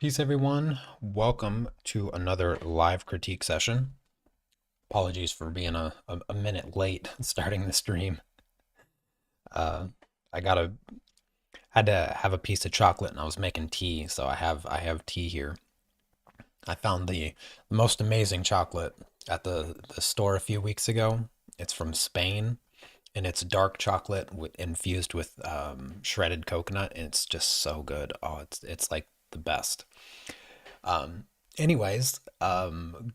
Peace, everyone. Welcome to another live critique session. Apologies for being a minute late starting the stream. Uh, I had to have a piece of chocolate and I was making tea, so I have tea here. I found the most amazing chocolate at the store a few weeks ago. It's from Spain and it's dark chocolate infused with shredded coconut, and it's just so good. Oh, it's like the best. Um,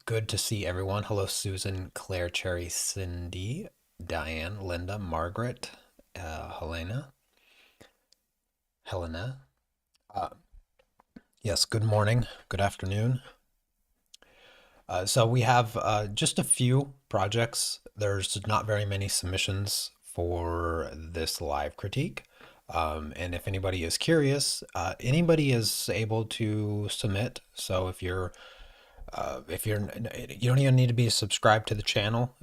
Good to see everyone. Hello, Susan, Claire, Cherry, Cindy, Diane, Linda, Margaret, Helena. Uh, yes, good morning, good afternoon. So we have just a few projects. There's not very many submissions for this live critique. And if anybody is curious, anybody is able to submit. So if you're you don't even need to be subscribed to the channel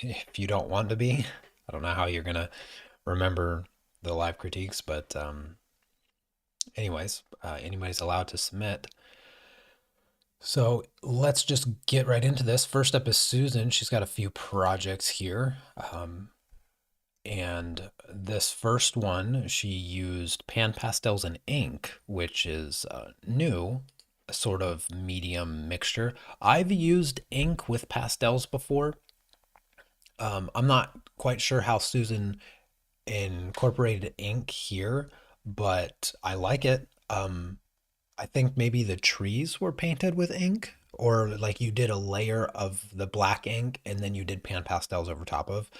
if you don't want to be. I don't know how you're gonna remember the live critiques, but anybody's allowed to submit. So let's just get right into this. First up is Susan. She's got a few projects here. And this first one, she used pan pastels and ink, which is new, a sort of medium mixture. I've used ink with pastels before. I'm not quite sure how Susan incorporated ink here, but I like it. I think maybe the trees were painted with ink, or like you did a layer of the black ink and then you did pan pastels over top of.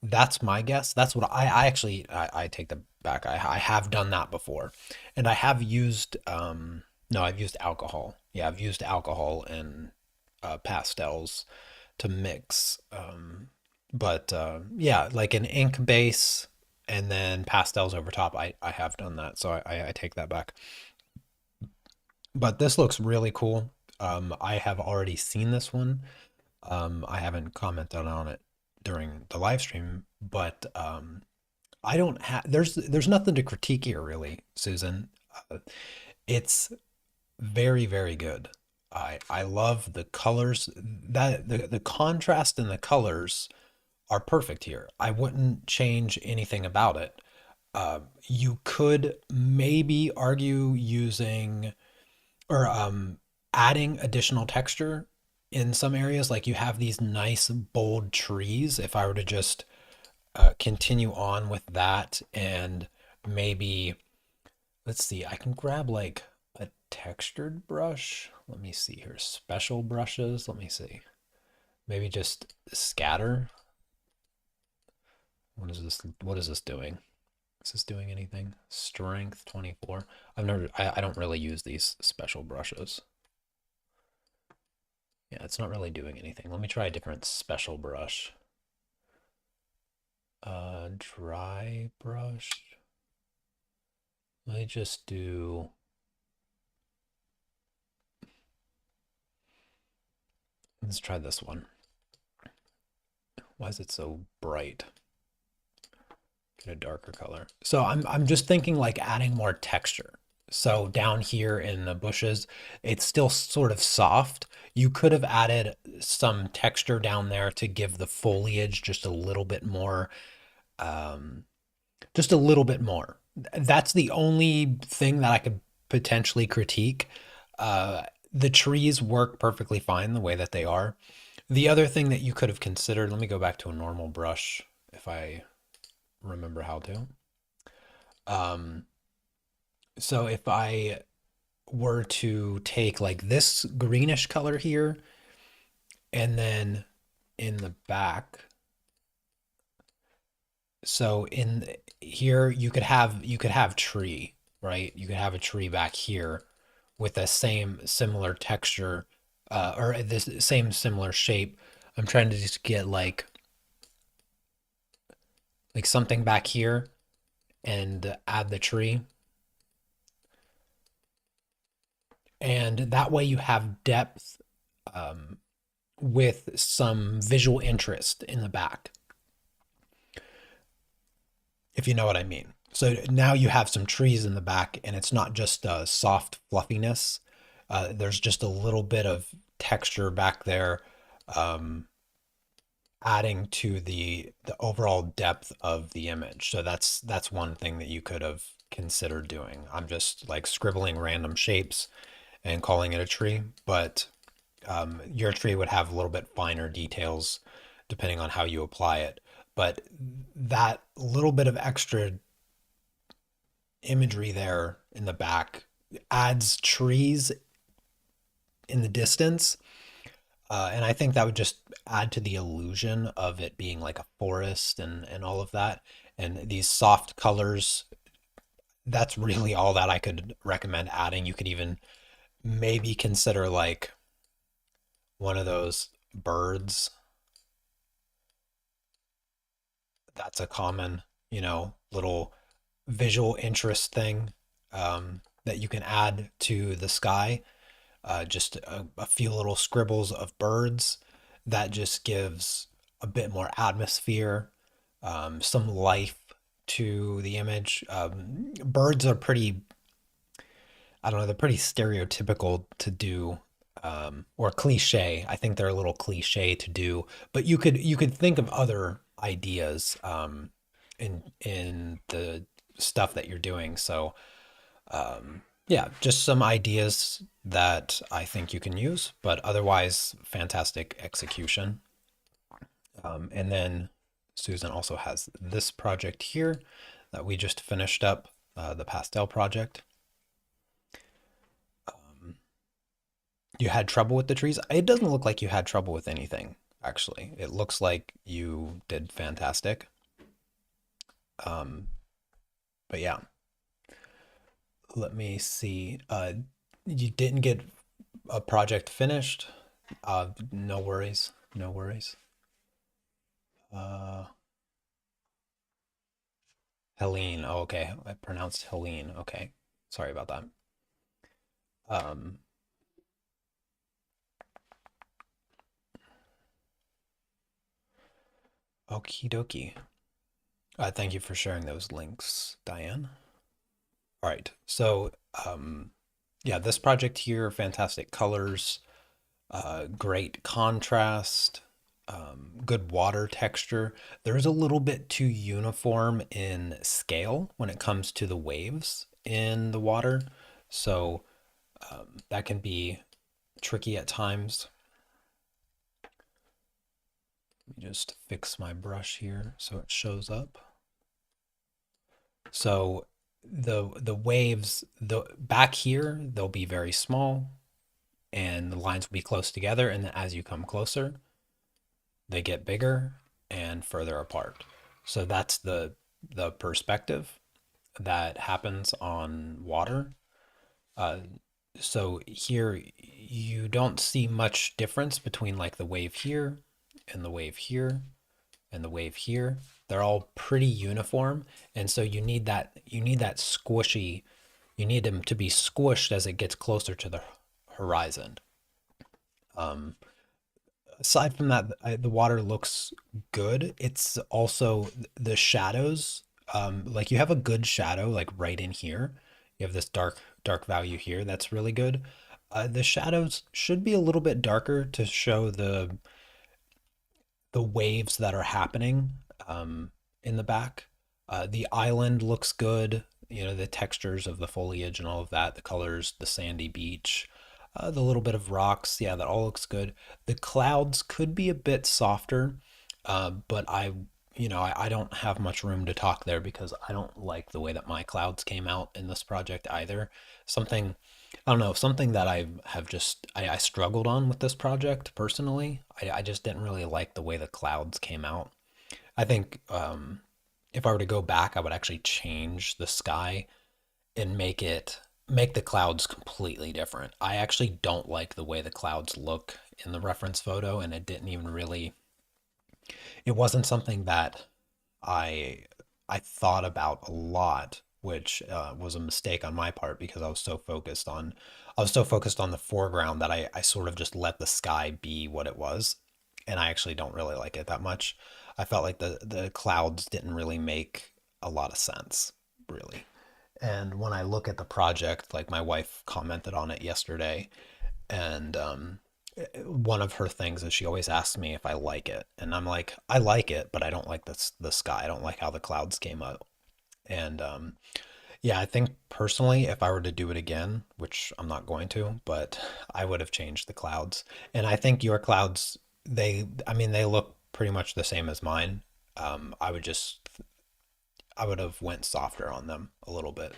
That's my guess. That's what I actually I take that back. I have done that before, and I have used no, I've used alcohol. Yeah, I've used alcohol and pastels to mix. But yeah, like an ink base and then pastels over top. I have done that, so I take that back. But this looks really cool. I have already seen this one. I haven't commented on it during the live stream, but I don't have there's nothing to critique here really, Susan. It's very, very good. I love the colors. That the contrast in the colors are perfect here. I wouldn't change anything about it. You could maybe argue using or adding additional texture in some areas. Like you have these nice bold trees. If I were to just continue on with that and maybe, let's see, I can grab like a textured brush. Let me see here. Special brushes. Let me see. Maybe just scatter. What is this doing? Is this doing anything? Strength 24. I don't really use these special brushes. Yeah, it's not really doing anything. Let me try a different special brush. Dry brush. Let me just do. Let's try this one. Why is it so bright? Get a darker color. So I'm just thinking like adding more texture. So down here in the bushes, it's still sort of soft. You could have added some texture down there to give the foliage just a little bit more, um, just a little bit more. That's the only thing that I could potentially critique. Uh, the trees work perfectly fine the way that they are. The other thing that you could have considered, let me go back to a normal brush if I remember how to. Um, so if I were to take like this greenish color here and then in the back, so in here you could have tree, right? You could have a tree back here with the same similar texture or this same similar shape. I'm trying to just get like something back here and add the tree. And that way you have depth um, with some visual interest in the back, if you know what I mean. So now you have some trees in the back, and it's not just soft fluffiness. There's just a little bit of texture back there, um, adding to the overall depth of the image. So that's one thing that you could have considered doing. I'm just like scribbling random shapes and calling it a tree, but your tree would have a little bit finer details depending on how you apply it. But that little bit of extra imagery there in the back adds trees in the distance. And I think that would just add to the illusion of it being like a forest and all of that. And these soft colors, that's really all that I could recommend adding. You could even maybe consider like one of those birds. That's a common, little visual interest thing that you can add to the sky. Just a few little scribbles of birds that just gives a bit more atmosphere, some life to the image. Birds are pretty, I don't know, they're pretty stereotypical to do, or cliche. I think they're a little cliche to do, but you could think of other ideas in the stuff that you're doing. So yeah, just some ideas that I think you can use, but otherwise, fantastic execution. And then Susan also has this project here that we just finished up, the pastel project. Um, you had trouble with the trees? It doesn't look like you had trouble with anything, actually. It looks like you did fantastic. Um, but yeah, let me see. You didn't get a project finished. No worries. No worries. Uh, Helene. Oh, okay. I pronounced Helene. Okay. Sorry about that. Um, Okie dokie. Thank you for sharing those links, Diane. All right. So, yeah, this project here, fantastic colors, great contrast, good water texture. There's a little bit too uniform in scale when it comes to the waves in the water. So, that can be tricky at times. Let me just fix my brush here so it shows up. So the waves the back here they'll be very small and the lines will be close together, and then as you come closer they get bigger and further apart. So that's the perspective that happens on water. Uh, so here you don't see much difference between like the wave here and the wave here and the wave here. They're all pretty uniform, and so you need that squishy. You need them to be squished as it gets closer to the horizon. Um, Aside from that, the water looks good. It's also the shadows. Like you have a good shadow, like right in here. You have this dark value here. That's really good. The shadows should be a little bit darker to show the waves that are happening in the back. The island looks good. The textures of the foliage and all of that, the colors, the sandy beach, the little bit of rocks. Yeah, that all looks good. The clouds could be a bit softer, but I don't have much room to talk there because I don't like the way that my clouds came out in this project either. Something I don't know, something that I have just I struggled on with this project personally. I just didn't really like the way the clouds came out. I think if I were to go back, I would actually change the sky and make the clouds completely different. I actually don't like the way the clouds look in the reference photo, and it wasn't something that I I thought about a lot, which was a mistake on my part because I was so focused on the foreground that I sort of just let the sky be what it was, and I actually don't really like it that much. I felt like the clouds didn't really make a lot of sense really. And when I look at the project, like my wife commented on it yesterday, and one of her things is she always asks me if I like it, and I'm like, I like it, but I don't like the sky. I don't like how the clouds came out. And yeah, I think personally, if I were to do it again, which I'm not going to, but I would have changed the clouds. And I think your clouds, I mean, they look pretty much the same as mine. I would have went softer on them a little bit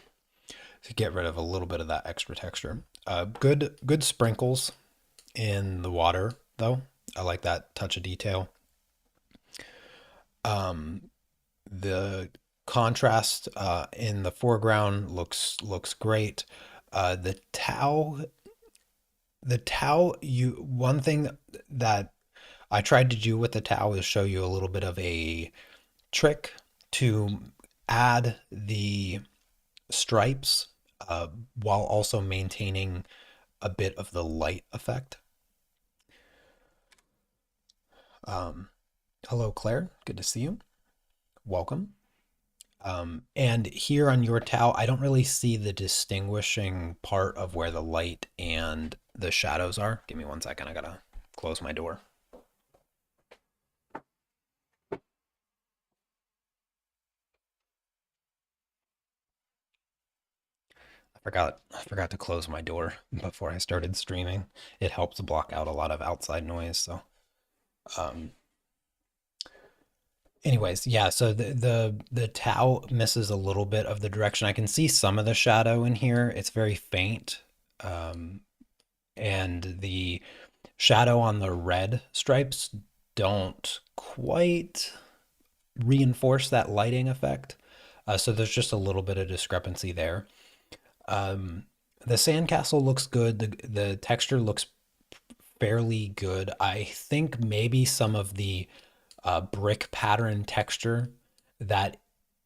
to get rid of a little bit of that extra texture. Good sprinkles in the water though. I like that touch of detail. The contrast in the foreground looks great. The towel, you one thing that I tried to do with the towel is show you a little bit of a trick to add the stripes while also maintaining a bit of the light effect. Um, Hello, Claire. Good to see you. Welcome. And here on your towel, I don't really see the distinguishing part of where the light and the shadows are. Give me one second. I gotta close my door. I forgot to close my door before I started streaming. It helps block out a lot of outside noise. So, um, anyways, yeah. So the towel misses a little bit of the direction. I can see some of the shadow in here. It's very faint. Um, and the shadow on the red stripes don't quite reinforce that lighting effect. So there's just a little bit of discrepancy there. Um, the sandcastle looks good. The texture looks fairly good. I think maybe some of the brick pattern texture that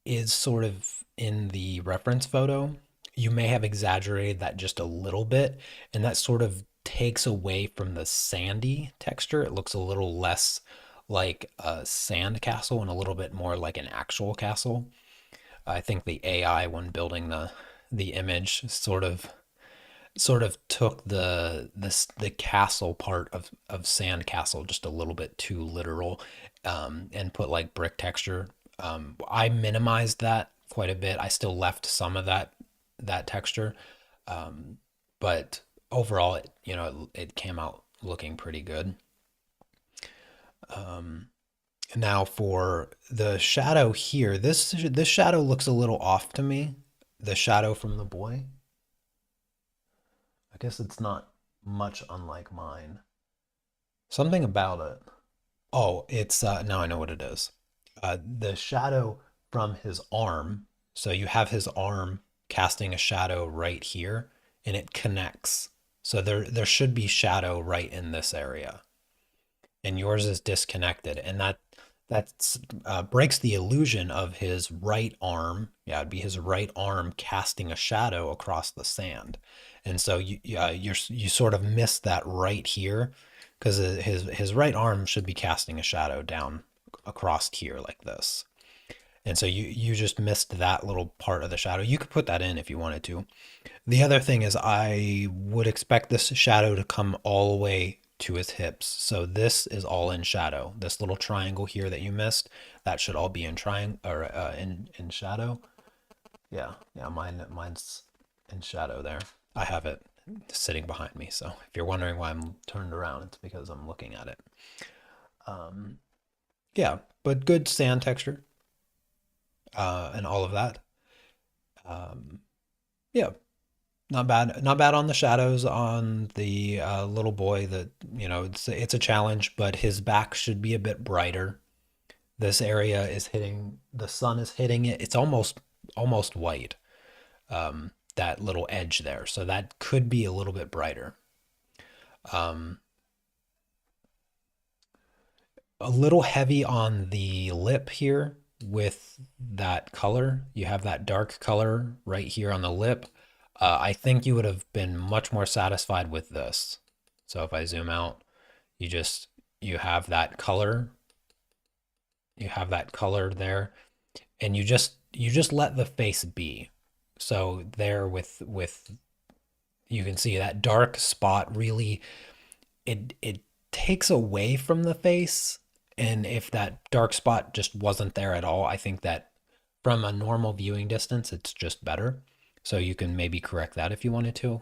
is sort of in the reference photo, you may have exaggerated that just a little bit, and that sort of takes away from the sandy texture. It looks a little less like a sand castle and a little bit more like an actual castle. I think the AI when building the image sort of took the castle part of Sandcastle just a little bit too literal, and put like brick texture. I minimized that quite a bit. I still left some of that texture, but overall, it came out looking pretty good. Now for the shadow here, this shadow looks a little off to me. The shadow from the boy. I guess it's not much unlike mine. Something about it. Oh, it's now I know what it is. The shadow from his arm. So you have his arm casting a shadow right here, and it connects. So there should be shadow right in this area, and yours is disconnected, and that breaks the illusion of his right arm. Yeah, it'd be his right arm casting a shadow across the sand, and so you sort of miss that right here because his right arm should be casting a shadow down across here like this. And so you just missed that little part of the shadow. You could put that in if you wanted to. The other thing is I would expect this shadow to come all the way to his hips. So this is all in shadow. This little triangle here that you missed, that should all be in triangle or in shadow. Yeah, yeah, mine's in shadow there. I have it sitting behind me. So if you're wondering why I'm turned around, it's because I'm looking at it. Um, yeah, but good sand texture, and all of that. Um, yeah, not bad on the shadows on the little boy. That it's a challenge, but his back should be a bit brighter. This area is hitting the sun is hitting it. It's almost white. That little edge there, so that could be a little bit brighter. Um, a little heavy on the lip here with that color. You have that dark color right here on the lip. I think you would have been much more satisfied with this. So if I zoom out, you just you have that color. You have that color there, and you just let the face be. So there with you can see that dark spot really it takes away from the face. And if that dark spot just wasn't there at all, I think that from a normal viewing distance, it's just better. So you can maybe correct that if you wanted to.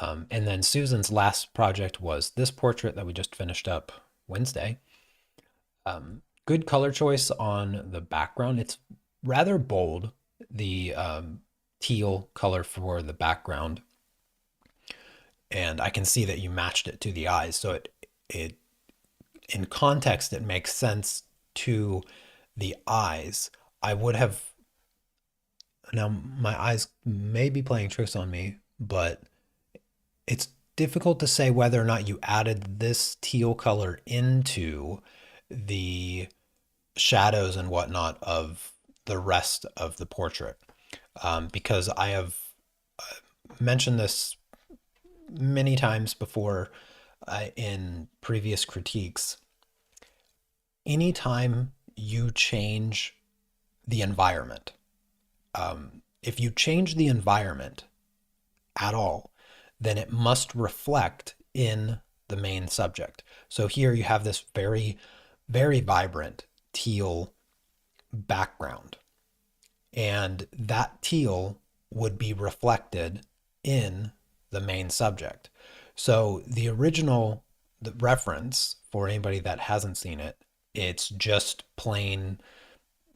And then Susan's last project was this portrait that we just finished up Wednesday. Good color choice on the background. It's rather bold, the teal color for the background. And I can see that you matched it to the eyes. So it in context, it makes sense to the eyes. I would have, now my eyes may be playing tricks on me, but it's difficult to say whether or not you added this teal color into the shadows and whatnot of the rest of the portrait. Because I have mentioned this many times before in previous critiques. Anytime you change the environment, if you change the environment at all, then it must reflect in the main subject. So here you have this very, very vibrant teal background, and that teal would be reflected in the main subject. So the original the reference, for anybody that hasn't seen it, it's just plain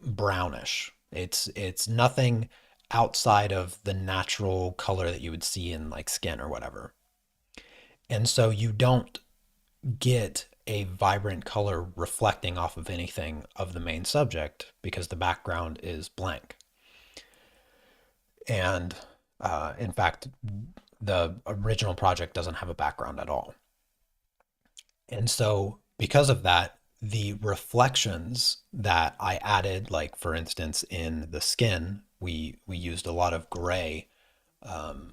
brownish. It's nothing outside of the natural color that you would see in like skin or whatever. And so you don't get a vibrant color reflecting off of anything of the main subject because the background is blank. And in fact, the original project doesn't have a background at all. And so, because of that, the reflections that I added, like for instance, in the skin, we used a lot of gray,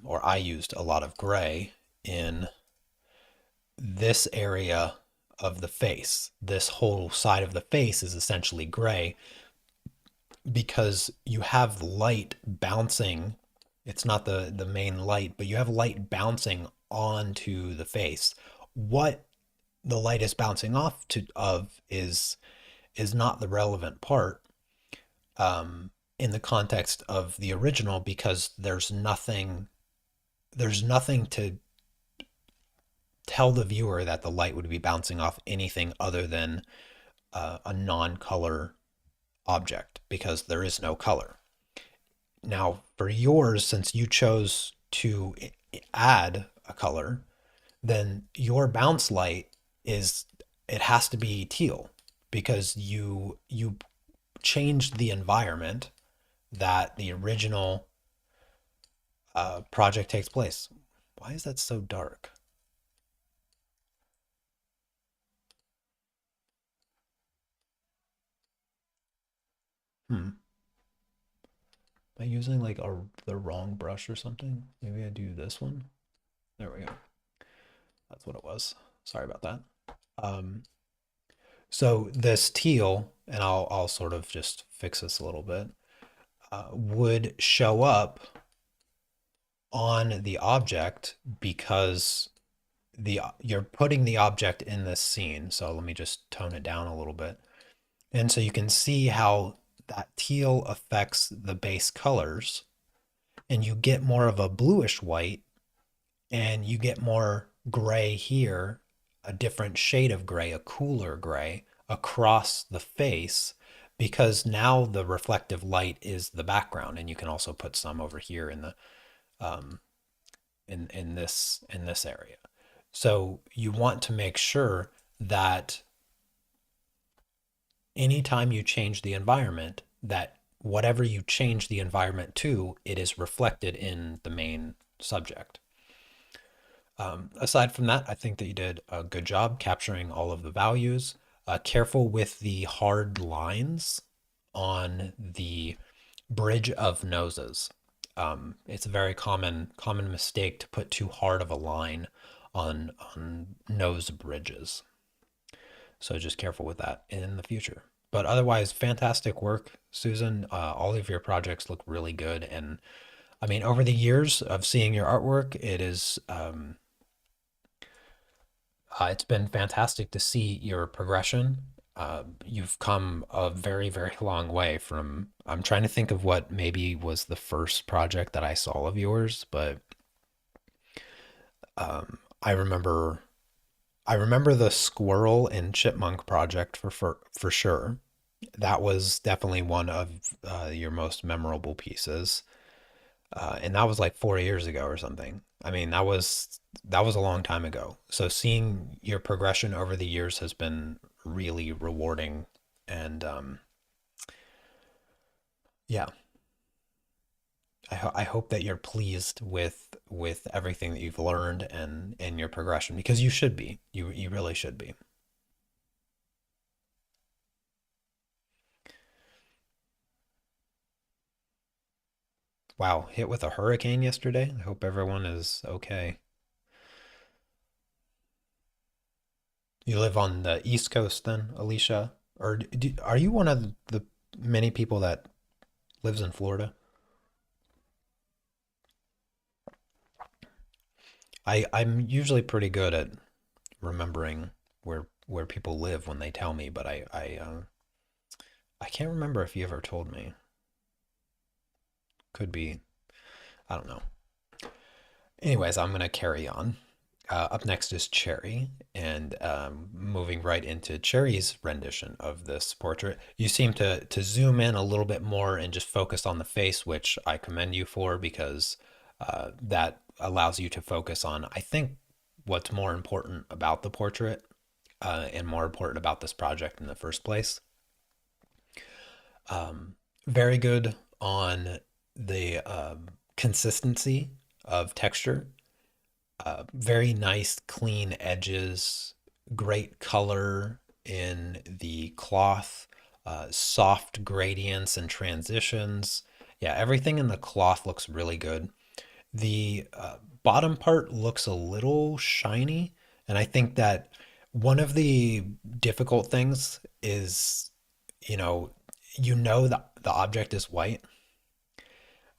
or I used a lot of gray in this area of the face. This whole side of the face is essentially gray because you have light bouncing. It's not the main light, but you have light bouncing onto the face. What the light is bouncing off to of is not the relevant part in the context of the original because there's nothing to tell the viewer that the light would be bouncing off anything other than a non-color object because there is no color. Now, for yours, since you chose to add a color, then your bounce light is it has to be teal because you changed the environment that the original project takes place. Why is that so dark? Hmm. Am I using like the wrong brush or something? Maybe I do this one. There we go. That's what it was. Sorry about that. Um, so this teal, and I'll sort of just fix this a little bit, would show up on the object because you're putting the object in this scene. So let me just tone it down a little bit. And so you can see how that teal affects the base colors and you get more of a bluish white and you get more gray here, a different shade of gray, a cooler gray across the face because now the reflective light is the background and you can also put some over here in the um, in this area. So you want to make sure that anytime you change the environment, that whatever you change the environment to, it is reflected in the main subject. Aside from that, I think that you did a good job capturing all of the values. Careful with the hard lines on the bridge of noses. It's a very common mistake to put too hard of a line on nose bridges. So just careful with that in the future. But otherwise, fantastic work, Susan. All of your projects look really good, and I mean, over the years of seeing your artwork, it's been fantastic to see your progression. You've come a very, very long way from. I'm trying to think of what maybe was the first project that I saw of yours, but I remember the squirrel and chipmunk project for sure. That was definitely one of your most memorable pieces. And that was like 4 years ago or something. I mean, that was a long time ago. So seeing your progression over the years has been really rewarding, and yeah, I hope that you're pleased with everything that you've learned and your progression because you should be. You really should be. Wow, hit with a hurricane yesterday. I hope everyone is okay. You live on the East Coast then, Alicia? Or are you one of the many people that lives in Florida? I'm usually pretty good at remembering where people live when they tell me, but I can't remember if you ever told me. Could be, I don't know. Anyways, I'm gonna carry on. Up next is Cherry, and moving right into Cherry's rendition of this portrait. You seem to zoom in a little bit more and just focus on the face, which I commend you for because that allows you to focus on, I think, what's more important about the portrait and more important about this project in the first place. Very good on the consistency of texture. Very nice, clean edges, great color in the cloth, soft gradients and transitions. Yeah, everything in the cloth looks really good. The bottom part looks a little shiny, and I think that one of the difficult things is, you know, the object is white,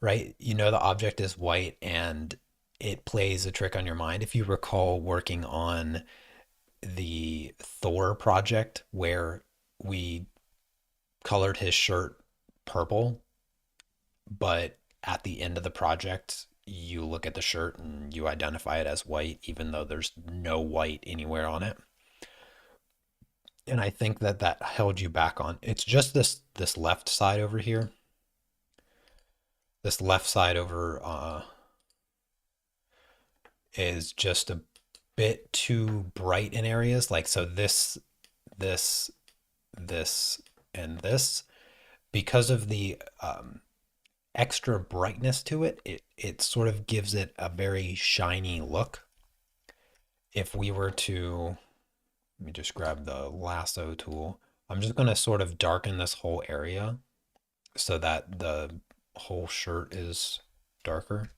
right? You know the object is white and it plays a trick on your mind. If you recall working on the Thor project where we colored his shirt purple, but at the end of the project, you look at the shirt and you identify it as white, even though there's no white anywhere on it. And I think that that held you back on. It's just this left side over here. This left side over is just a bit too bright in areas. Like so, this, this, and this, because of the extra brightness to it, it sort of gives it a very shiny look. If we were to, let me just grab the lasso tool. I'm just going to sort of darken this whole area so that the whole shirt is darker.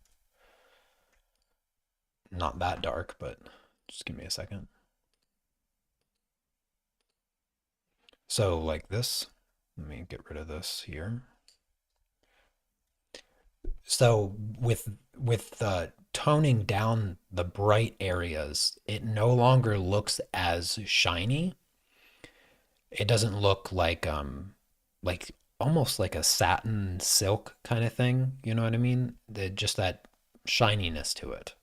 Not that dark, but just give me a second. So like this, let me get rid of this here. So with toning down the bright areas, it no longer looks as shiny. It doesn't look like almost like a satin silk kind of thing. You know what I mean? Just that shininess to it.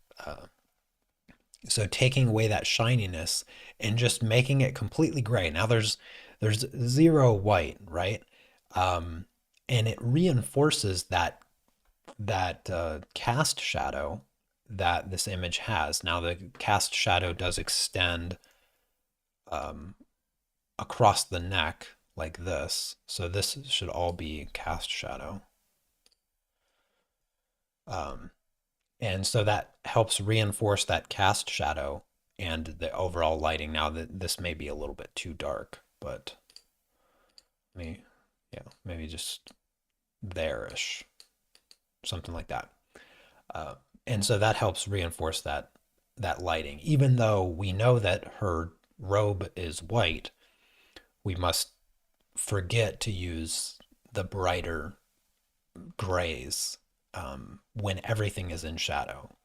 So taking away that shininess and just making it completely gray. Now there's zero white, right? Um, and it reinforces that cast shadow that this image has. Now the cast shadow does extend um, across the neck like this. So this should all be cast shadow. Um, and so that helps reinforce that cast shadow and the overall lighting. Now that this may be a little bit too dark, but me, yeah, maybe just there-ish, something like that. Uh, and so that helps reinforce that lighting. Even though we know that her robe is white, we must forget to use the brighter grays when everything is in shadow.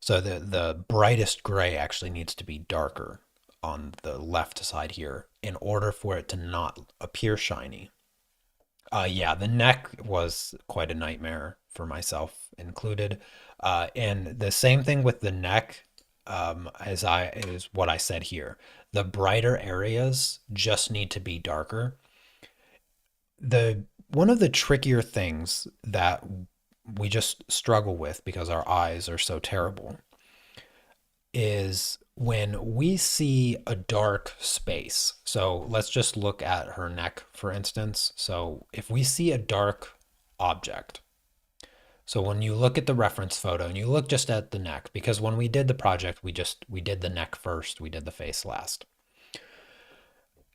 So the brightest gray actually needs to be darker on the left side here in order for it to not appear shiny. Yeah, the neck was quite a nightmare for myself included. And the same thing with the neck, is what I said here. The brighter areas just need to be darker. The one of the trickier things that we just struggle with because our eyes are so terrible is when we see a dark space. So let's just look at her neck, for instance. So if we see a dark object, so when you look at the reference photo and you look just at the neck, because when we did the project, we did the neck first, we did the face last,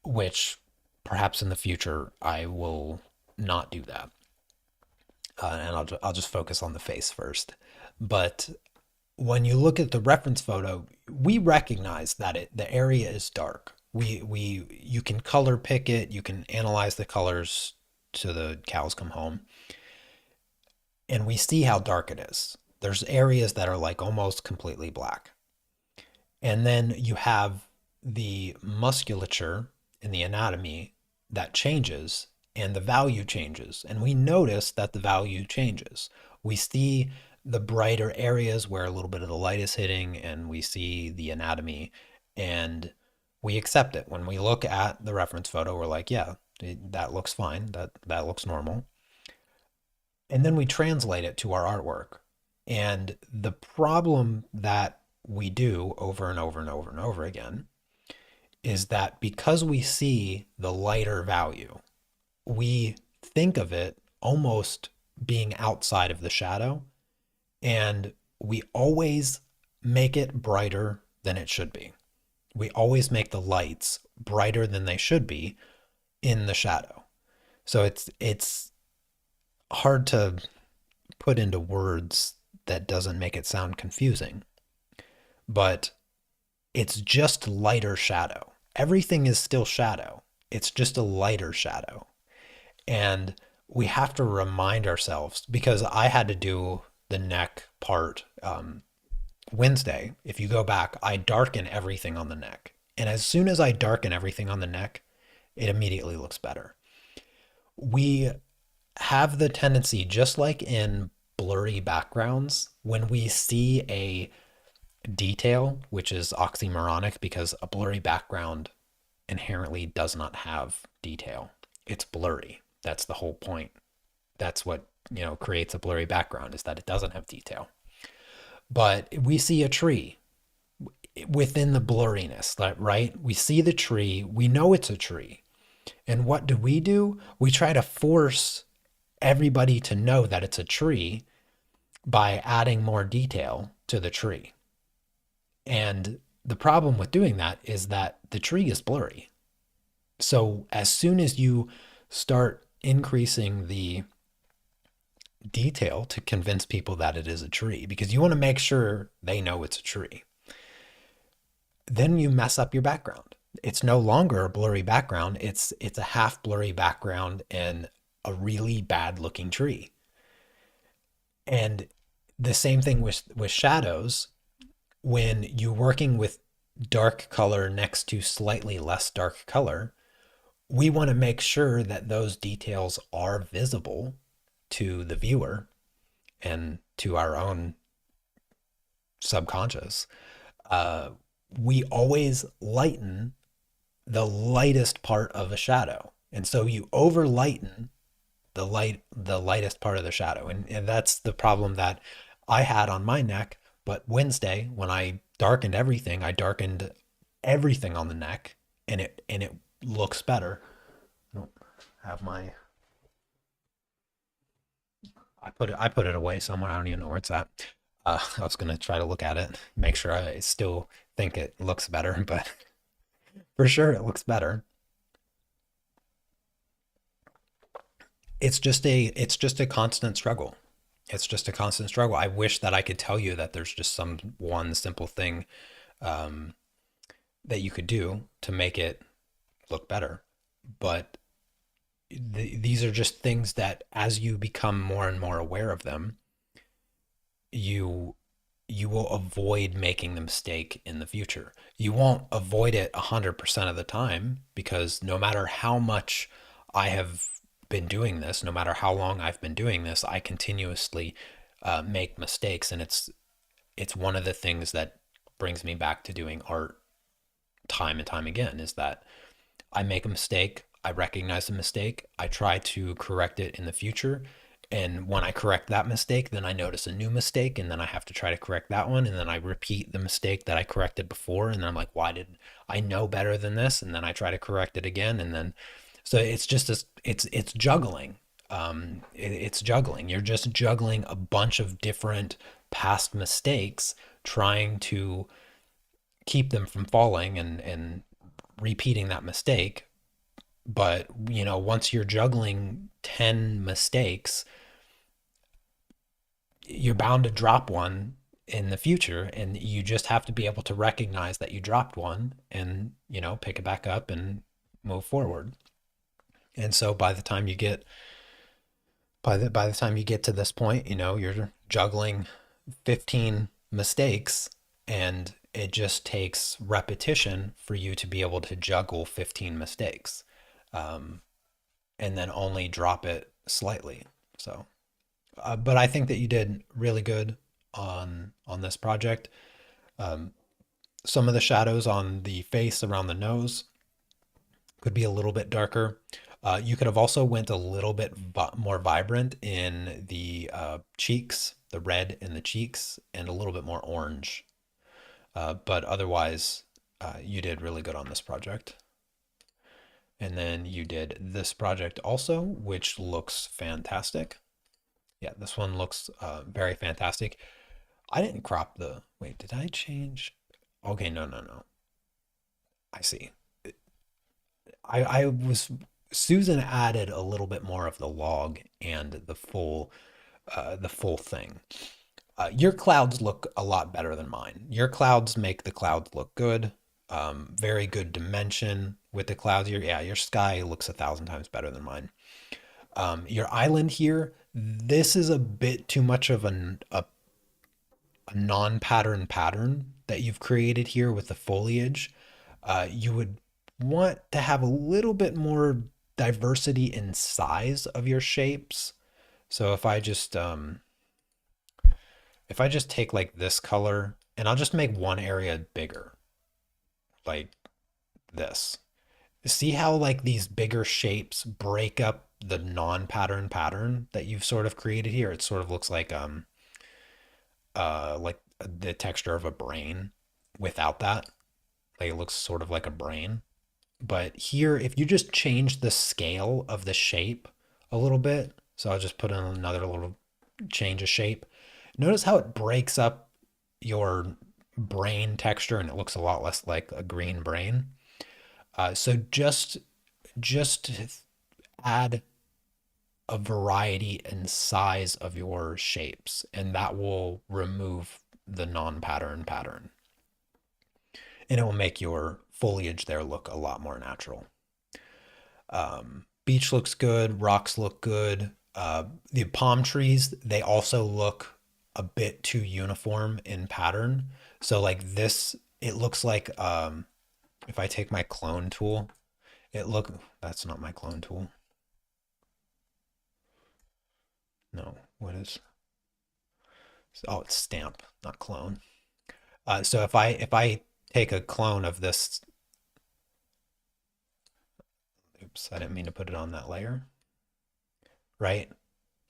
which perhaps in the future I will not do that. And I'll just focus on the face first. But when you look at the reference photo, we recognize that the area is dark. You can color pick it, you can analyze the colors to the cows come home, and we see how dark it is. There's areas that are like almost completely black. And then you have the musculature in the anatomy that changes and the value changes. And we notice that the value changes. We see the brighter areas where a little bit of the light is hitting, and we see the anatomy, and we accept it. When we look at the reference photo, we're like, yeah, that looks fine. That looks normal. And then we translate it to our artwork. And the problem that we do over and over and over and over again is that because we see the lighter value, we think of it almost being outside of the shadow, and we always make it brighter than it should be. We always make the lights brighter than they should be in the shadow. So it's hard to put into words that doesn't make it sound confusing, but it's just lighter shadow. Everything is still shadow. It's just a lighter shadow. And we have to remind ourselves, because I had to do the neck part Wednesday. If you go back, I darken everything on the neck. And as soon as I darken everything on the neck, it immediately looks better. We have the tendency, just like in blurry backgrounds, when we see a detail, which is oxymoronic because a blurry background inherently does not have detail. It's blurry. That's the whole point. That's what, creates a blurry background, is that it doesn't have detail. But we see a tree within the blurriness, right? We see the tree, we know it's a tree. And what do? We try to force everybody to know that it's a tree by adding more detail to the tree. And the problem with doing that is that the tree is blurry. So as soon as you start increasing the detail to convince people that it is a tree, because you want to make sure they know it's a tree, then you mess up your background. It's no longer a blurry background. It's a half blurry background and a really bad looking tree. And the same thing with shadows. When you're working with dark color next to slightly less dark color, we want to make sure that those details are visible to the viewer and to our own subconscious. We always lighten the lightest part of a shadow. And so you over lighten the lightest part of the shadow. And that's the problem that I had on my neck. But Wednesday, when I darkened everything on the neck, and it looks better. I don't have my I put it away somewhere. I don't even know where it's at. I was gonna try to look at it, make sure I still think it looks better, but for sure it looks better. It's just a constant struggle. It's just a constant struggle. I wish that I could tell you that there's just some one simple thing um, that you could do to make it look better, but these are just things that as you become more and more aware of them, you you will avoid making the mistake in the future. You won't avoid it 100% of the time because no matter how much I have been doing this, no matter how long I've been doing this, I continuously make mistakes, and it's one of the things that brings me back to doing art time and time again is that I make a mistake, I recognize the mistake, I try to correct it in the future. And when I correct that mistake, then I notice a new mistake, and then I have to try to correct that one. And then I repeat the mistake that I corrected before. And then I'm like, why did I know better than this? And then I try to correct it again. And then, so it's just this, it's juggling. It's juggling. You're just juggling a bunch of different past mistakes, trying to keep them from falling and repeating that mistake. But, once you're juggling 10 mistakes, you're bound to drop one in the future. And you just have to be able to recognize that you dropped one and, pick it back up and move forward. And so by the time you get to this point, you're juggling 15 mistakes, and it just takes repetition for you to be able to juggle 15 mistakes. Um, and then only drop it slightly. So, but I think that you did really good on this project. Um, some of the shadows on the face around the nose could be a little bit darker. You could have also went a little bit more vibrant in the cheeks, the red in the cheeks, and a little bit more orange. But otherwise, you did really good on this project. And then you did this project also, which looks fantastic. Yeah, this one looks very fantastic. I didn't crop wait, did I change? Okay, no, no, no. I see. I was, Susan added a little bit more of the log and the full thing. Your clouds look a lot better than mine. Your clouds make the clouds look good. Very good dimension with the clouds. Your sky looks 1,000 times better than mine. Your island here, this is a bit too much of a non-pattern pattern that you've created here with the foliage. You would want to have a little bit more diversity in size of your shapes. So if I just take like this color and I'll just make one area bigger, like this. See how like these bigger shapes break up the non-pattern pattern that you've sort of created here? It sort of looks like the texture of a brain without that. Like it looks sort of like a brain. But here, if you just change the scale of the shape a little bit, so I'll just put in another little change of shape. Notice how it breaks up your brain texture and it looks a lot less like a green brain. So just add a variety and size of your shapes, and that will remove the non-pattern pattern. And it will make your foliage there look a lot more natural. Beach looks good, rocks look good. The palm trees, they also look a bit too uniform in pattern. So like this, it looks like if I take my clone tool, that's not my clone tool. No, what is, oh, it's stamp, not clone. So if I take a clone of this, oops, I didn't mean to put it on that layer, right?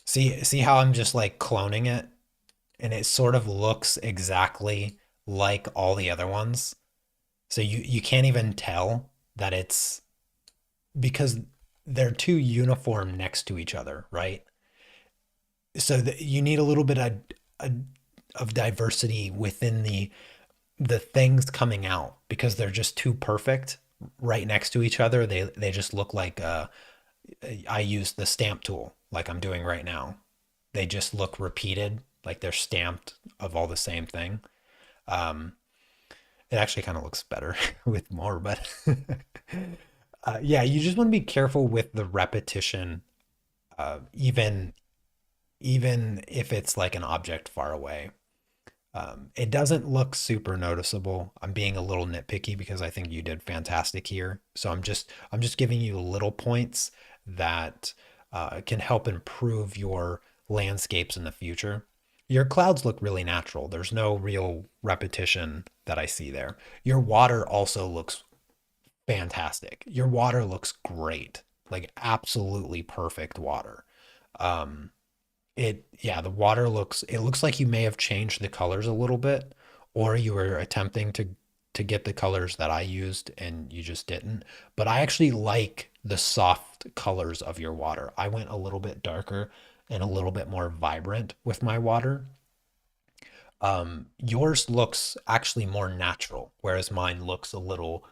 See how I'm just like cloning it and it sort of looks exactly like all the other ones. So you can't even tell that it's because they're too uniform next to each other, right? So you need a little bit of diversity within the things coming out because they're just too perfect right next to each other. They just look like I use the stamp tool like I'm doing right now. They just look repeated, like they're stamped of all the same thing. Um, it actually kind of looks better with more, but Yeah, you just want to be careful with the repetition, even if it's like an object far away. It doesn't look super noticeable. I'm being a little nitpicky because I think you did fantastic here. So I'm just giving you little points that can help improve your landscapes in the future. Your clouds look really natural. There's no real repetition that I see there. Your water also looks fantastic. Your water looks great. Like absolutely perfect water. Um, yeah, the water looks, it looks like you may have changed the colors a little bit, or you were attempting to get the colors that I used and you just didn't. But I actually like the soft colors of your water. I went a little bit darker and a little bit more vibrant with my water. Yours looks actually more natural, whereas mine looks a little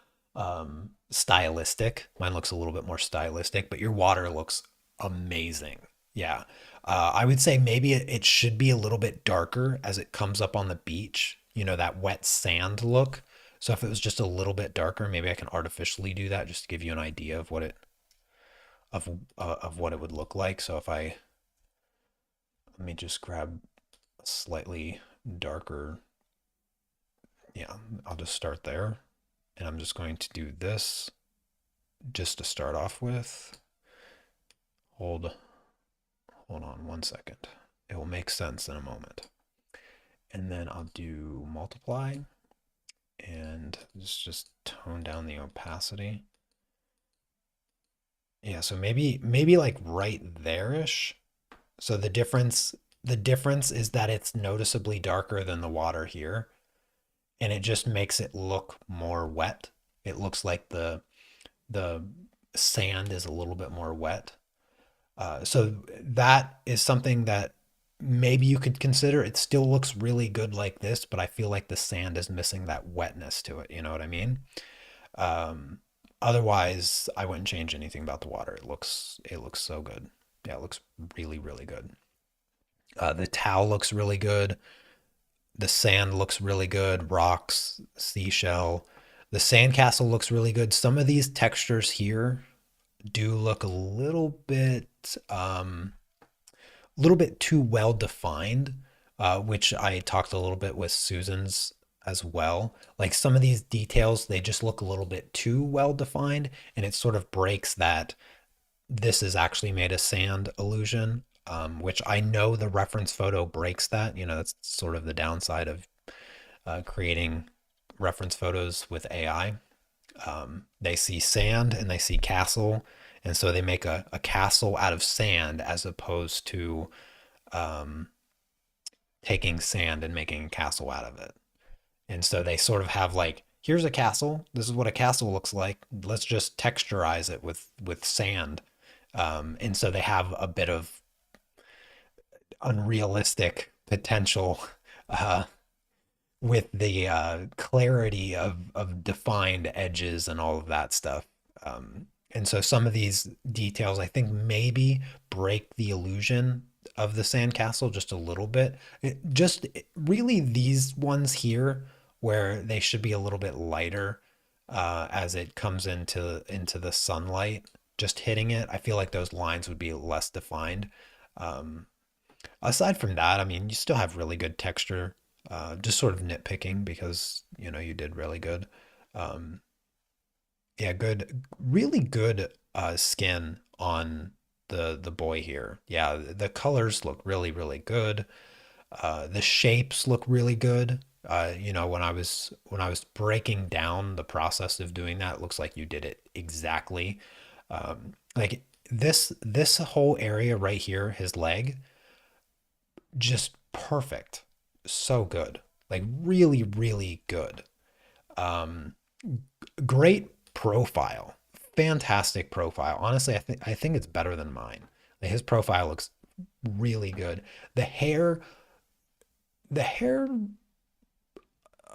stylistic. Mine looks a little bit more stylistic, but your water looks amazing. Yeah. I would say maybe it should be a little bit darker as it comes up on the beach, you know, that wet sand look. So if it was just a little bit darker, maybe I can artificially do that just to give you an idea of what it of what it would look like. So if I let me just grab a slightly darker, yeah, I'll just start there. And I'm just going to do this just to start off with. Hold hold on 1 second. It will make sense in a moment. And then I'll do multiply and just tone down the opacity. Yeah, so maybe like right there-ish. So the difference is that it's noticeably darker than the water here, and it just makes it look more wet. It looks like the sand is a little bit more wet. So that is something that maybe you could consider. It still looks really good like this, but I feel like the sand is missing that wetness to it. You know what I mean? Um, Otherwise, I wouldn't change anything about the water. It looks so good. Yeah, it looks really really good. The towel looks really good. The sand looks really good. Rocks, seashell. The sandcastle looks really good. Some of these textures here do look a little bit too well defined, which I talked a little bit with Susan's as well. Like some of these details, they just look a little bit too well defined, and it sort of breaks that this is actually made a sand illusion, which I know the reference photo breaks that. You know, that's sort of the downside of creating reference photos with AI. They see sand and they see castle, and so they make a castle out of sand as opposed to um, taking sand and making a castle out of it. And so they sort of have like, here's a castle. This is what a castle looks like. Let's just texturize it with sand. And so they have a bit of unrealistic potential uh, with the clarity of defined edges and all of that stuff. And so some of these details, I think, maybe break the illusion of the sandcastle just a little bit. Really these ones here, where they should be a little bit lighter as it comes into the sunlight, just hitting it. I feel like those lines would be less defined. Um, Aside from that, I mean, you still have really good texture. Just sort of nitpicking because you know you did really good. Um, yeah, good, really good skin on the boy here. Yeah, the colors look really really good. The shapes look really good. You know, when I was breaking down the process of doing that, it looks like you did it exactly. Like this whole area right here, his leg, just perfect. So good. Like really, really good. Um, Great profile. Fantastic profile. Honestly, I think it's better than mine. Like, his profile looks really good. The hair, the hair,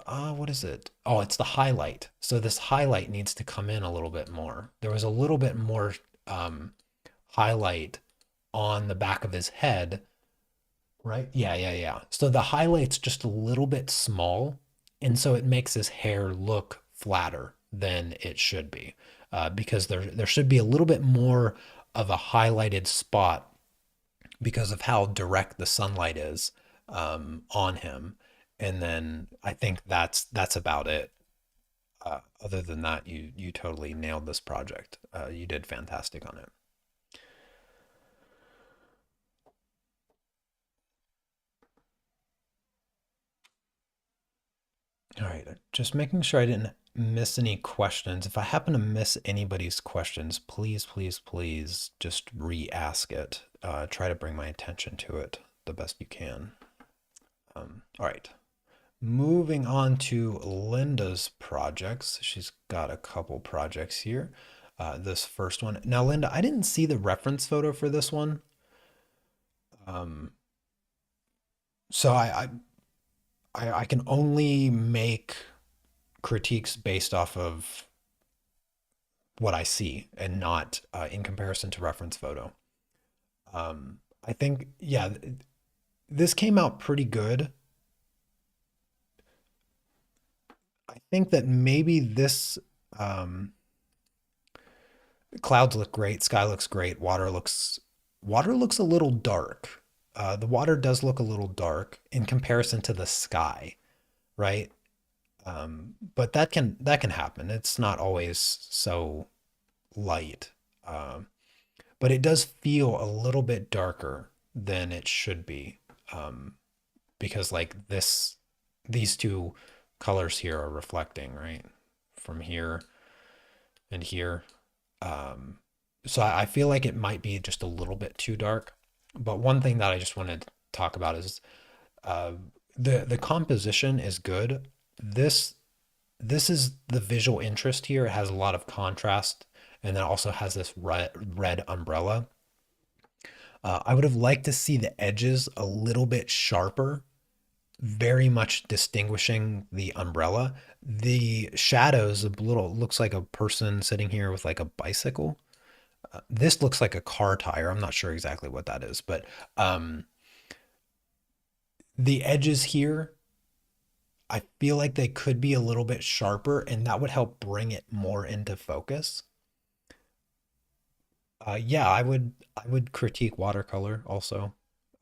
what is it? Oh, it's the highlight. So this highlight needs to come in a little bit more. There was a little bit more um, highlight on the back of his head. Right? Yeah, yeah, yeah. So the highlight's just a little bit small, and so it makes his hair look flatter. than it should be, because there should be a little bit more of a highlighted spot because of how direct the sunlight is on him. And then I think that's about it. Other than that, you totally nailed this project. You did fantastic on it. All right, just making sure I didn't miss any questions. If I happen to miss anybody's questions, please, please, please just re-ask it. Try to bring my attention to it the best you can. All right, moving on to Linda's projects. She's got a couple projects here. This first one. Now, Linda, I didn't see the reference photo for this one. Um, so I can only make critiques based off of what I see and not in comparison to reference photo. I think, yeah, this came out pretty good. I think that maybe this um, clouds look great, sky looks great, water looks a little dark. The water does look a little dark in comparison to the sky, right? But that can happen. It's not always so light. But it does feel a little bit darker than it should be, because like these two colors here are reflecting, right, from here and here. So I feel like it might be just a little bit too dark. But one thing that I just wanted to talk about is uh, the composition is good. This this is the visual interest here. It has a lot of contrast, and then also has this red umbrella. I would have liked to see the edges a little bit sharper, very much distinguishing the umbrella. The shadows a little looks like a person sitting here with like a bicycle. This looks like a car tire. I'm not sure exactly what that is, but um, the edges here, I feel like they could be a little bit sharper, and that would help bring it more into focus. Yeah, I would critique watercolor also.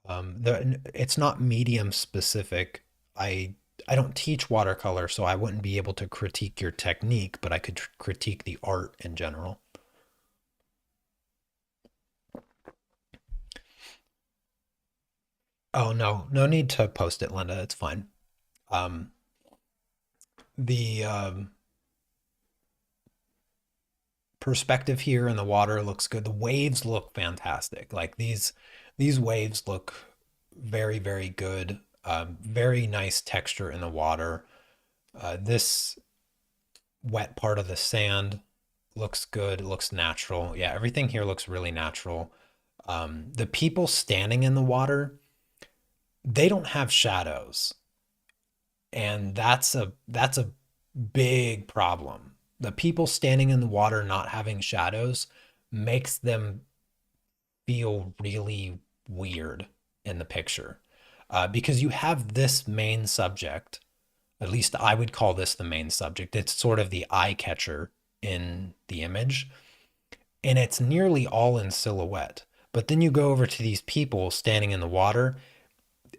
It's not medium specific. I I don't teach watercolor, so I wouldn't be able to critique your technique, but I could critique the art in general. Oh no, no need to post it, Linda. It's fine. Um, the perspective here in the water looks good. The waves look fantastic. Like these waves look very, very good. Very nice texture in the water. This wet part of the sand looks good. It looks natural. Yeah, everything here looks really natural. The people standing in the water, they don't have shadows, and that's a big problem. The people standing in the water not having shadows makes them feel really weird in the picture, because you have this main subject. At least I would call this the main subject. It's sort of the eye catcher in the image, and it's nearly all in silhouette. But then you go over to these people standing in the water,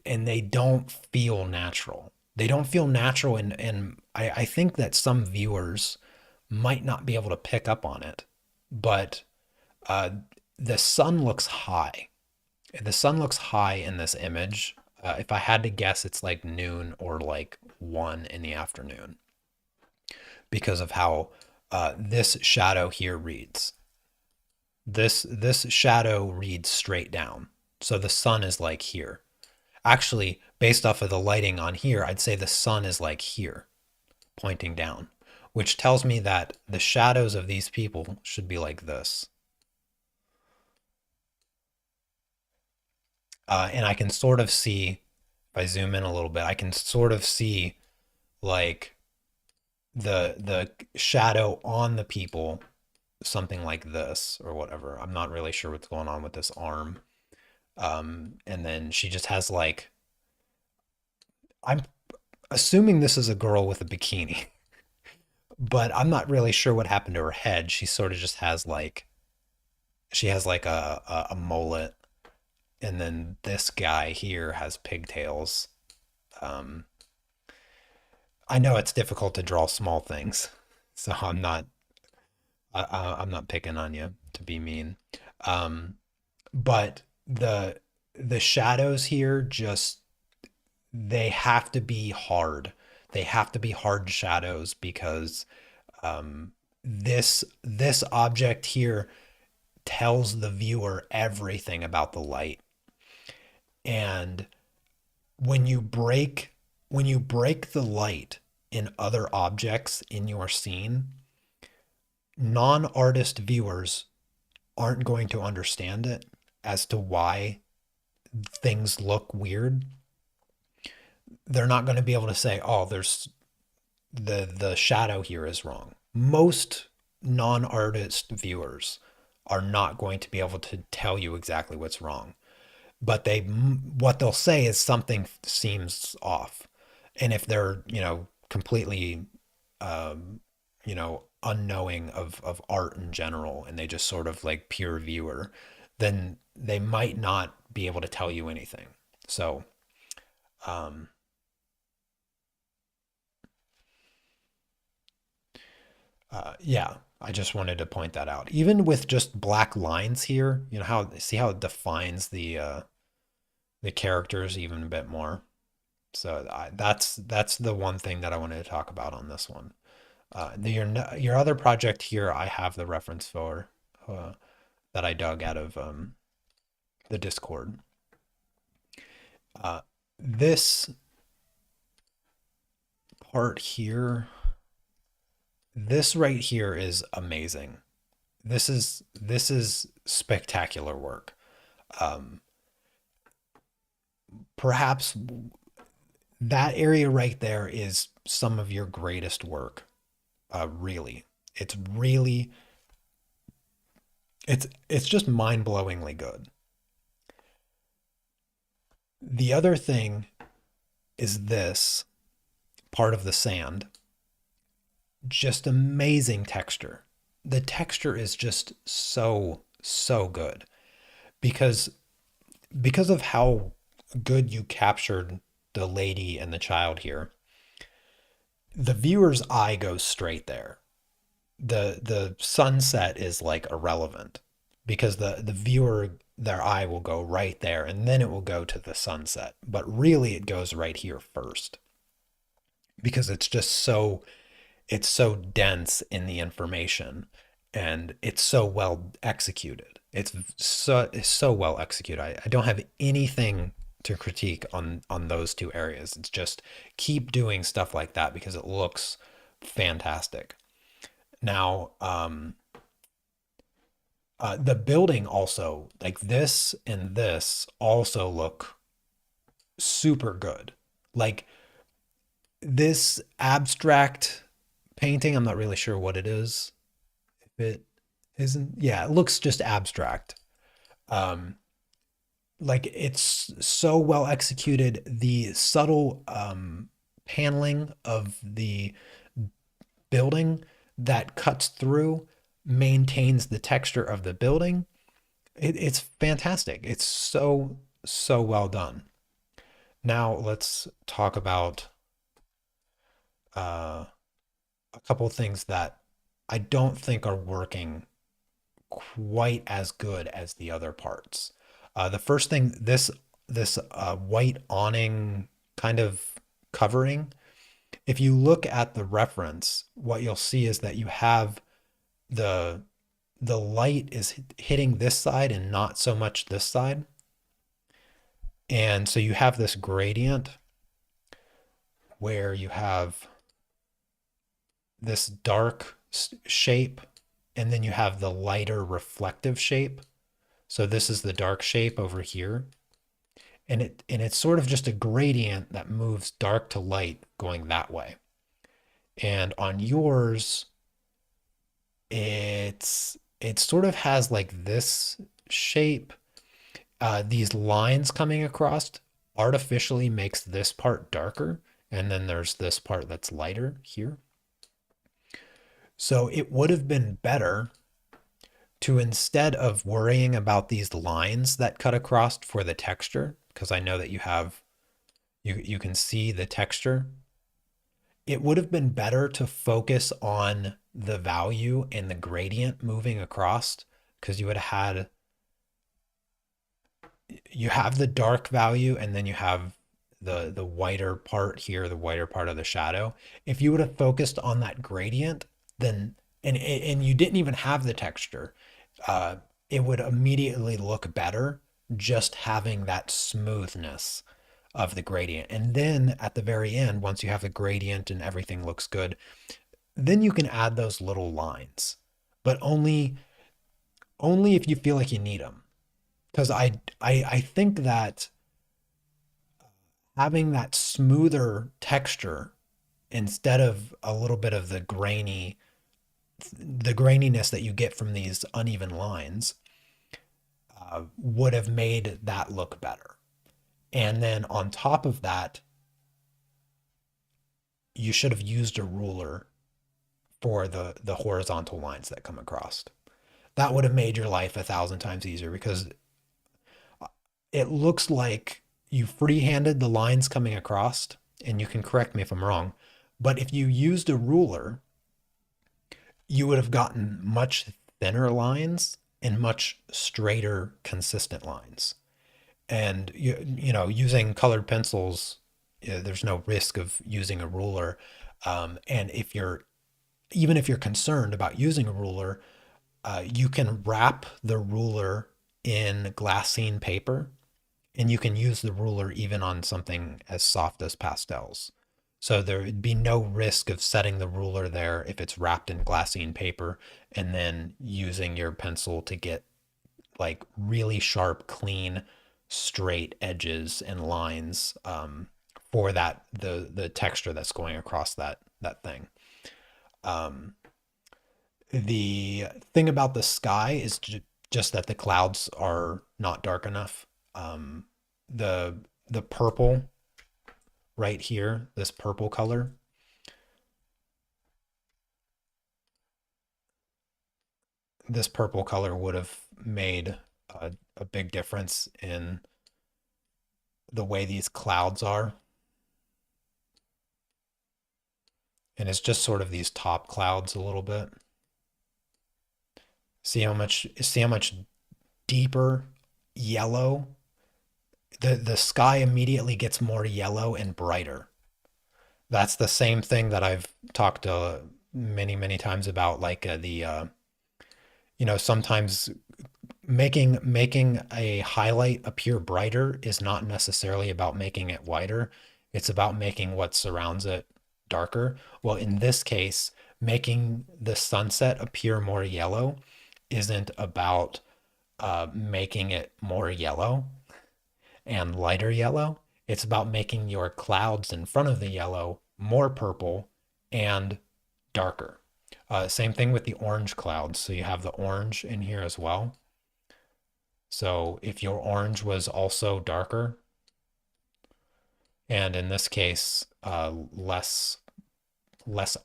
and they don't feel natural. They don't feel natural, and I think that some viewers might not be able to pick up on it. But uh, the sun looks high. The sun looks high in this image. If I had to guess, it's like noon or like 1 in the afternoon because of how this shadow here reads. This shadow reads straight down. So the sun is like here. Actually, based off of the lighting on here, I'd say the sun is like here, pointing down, which tells me that the shadows of these people should be like this. And I can sort of see, if I zoom in a little bit, I can sort of see like the shadow on the people, something like this or whatever. I'm not really sure what's going on with this arm. And then she just has like, I'm assuming this is a girl with a bikini. But I'm not really sure what happened to her head. She sort of just has like she has like a mullet, and then this guy here has pigtails. Um, I know it's difficult to draw small things, so I'm not picking on you to be mean. Um, but the shadows here just they have to be hard. They have to be hard shadows because this object here tells the viewer everything about the light. And when you break when you break the light in other objects in your scene, non-artist viewers aren't going to understand it as to why things look weird. They're not going to be able to say, "Oh, there's the shadow here is wrong." Most non-artist viewers are not going to be able to tell you exactly what's wrong, but they what they'll say is something seems off. And if they're, completely unknowing of art in general and they just sort of like peer viewer, then they might not be able to tell you anything. So, um, yeah, I just wanted to point that out. Even with just black lines here, how see how it defines the characters even a bit more. So that's the one thing that I wanted to talk about on this one. Your other project here, I have the reference for uh, that I dug out of the Discord. Uh, this part here, this right here is amazing. This is spectacular work. Um, Perhaps that area right there is some of your greatest work. Really, it's really it's just mind-blowingly good. The other thing is this part of the sand, just amazing texture. The texture is just so good because of how good you captured the lady and the child here. The viewer's eye goes straight there. The sunset is like irrelevant because the viewer their eye will go right there and then it will go to the sunset. But really it goes right here first because it's so dense in the information and it's so well executed. It's so well executed. I don't have anything to critique on those two areas. It's just keep doing stuff like that because it looks fantastic. Now, the building also, like this and this, also look super good. Like this abstract painting, I'm not really sure what it is. If it isn't, yeah, it looks just abstract. Um, like it's so well executed. The subtle paneling of the building that cuts through maintains the texture of the building. It's fantastic. It's so well done. Now let's talk about uh, a couple things that I don't think are working quite as good as the other parts. The first thing, this white awning kind of covering. If you look at the reference, what you'll see is that you have the the light is hitting this side and not so much this side. And so you have this gradient where you have this dark shape and then you have the lighter reflective shape. So this is the dark shape over here. And it's sort of just a gradient that moves dark to light going that way. And on yours, it sort of has like this shape. These lines coming across artificially makes this part darker, and then there's this part that's lighter here. So it would have been better to, instead of worrying about these lines that cut across for the texture, because I know that you can see the texture, it would have been better to focus on the value and the gradient moving across, because you would have had, you have the dark value and then you have the whiter part here, the whiter part of the shadow. If you would have focused on that gradient, then and you didn't even have the texture, uh, it would immediately look better just having that smoothness of the gradient. And then at the very end, once you have the gradient and everything looks good, then you can add those little lines, but only if you feel like you need them. Because I think that having that smoother texture instead of a little bit of the graininess that you get from these uneven lines would have made that look better. And then on top of that, you should have used a ruler for the horizontal lines that come across. That would have made your life 1,000 times easier, because it looks like you free-handed the lines coming across, and you can correct me if I'm wrong, but if you used a ruler, you would have gotten much thinner lines and much straighter, consistent lines. And using colored pencils, there's no risk of using a ruler. And even if you're concerned about using a ruler, you can wrap the ruler in glassine paper, and you can use the ruler even on something as soft as pastels. So there would be no risk of setting the ruler there if it's wrapped in glassine paper, and then using your pencil to get like really sharp, clean, straight edges and lines for the texture that's going across that thing. Um, the thing about the sky is just that the clouds are not dark enough. Um, the the purple right here, this purple color, this purple color would have made a big difference in the way these clouds are. And it's just sort of these top clouds a little bit. See how much deeper yellow? The sky immediately gets more yellow and brighter. That's the same thing that I've talked many, many times about, like sometimes making a highlight appear brighter is not necessarily about making it whiter. It's about making what surrounds it darker. Well, in this case, making the sunset appear more yellow isn't about making it more yellow and lighter yellow. It's about making your clouds in front of the yellow more purple and darker. Same thing with the orange clouds. So you have the orange in here as well. So if your orange was also darker, and in this case, less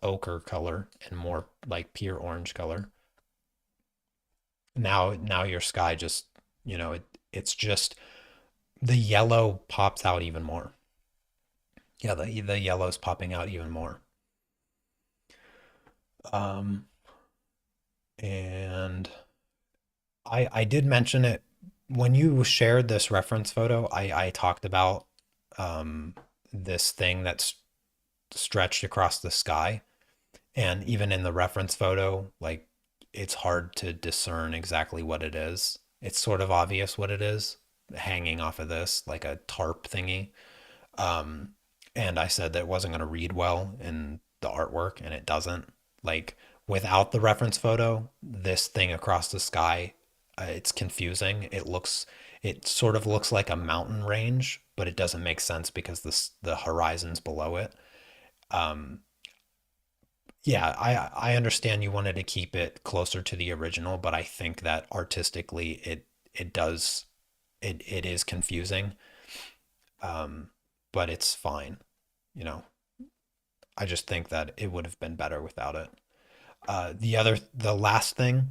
ochre color and more like pure orange color, now your sky just, it's just the yellow pops out even more. Yeah, the yellow's popping out even more. Um, and I did mention it when you shared this reference photo. I talked about um, this thing that's stretched across the sky, and even in the reference photo, like it's hard to discern exactly what it is. It's sort of obvious what it is, hanging off of this like a tarp thingy. Um, and I said that it wasn't going to read well in the artwork, and it doesn't. Like without the reference photo, this thing across the sky, it's confusing. It sort of looks like a mountain range, but it doesn't make sense because the horizon's below it. Um, yeah, I understand you wanted to keep it closer to the original, but I think that artistically it does it is confusing. Um, but it's fine. You know, I just think that it would have been better without it. The last thing,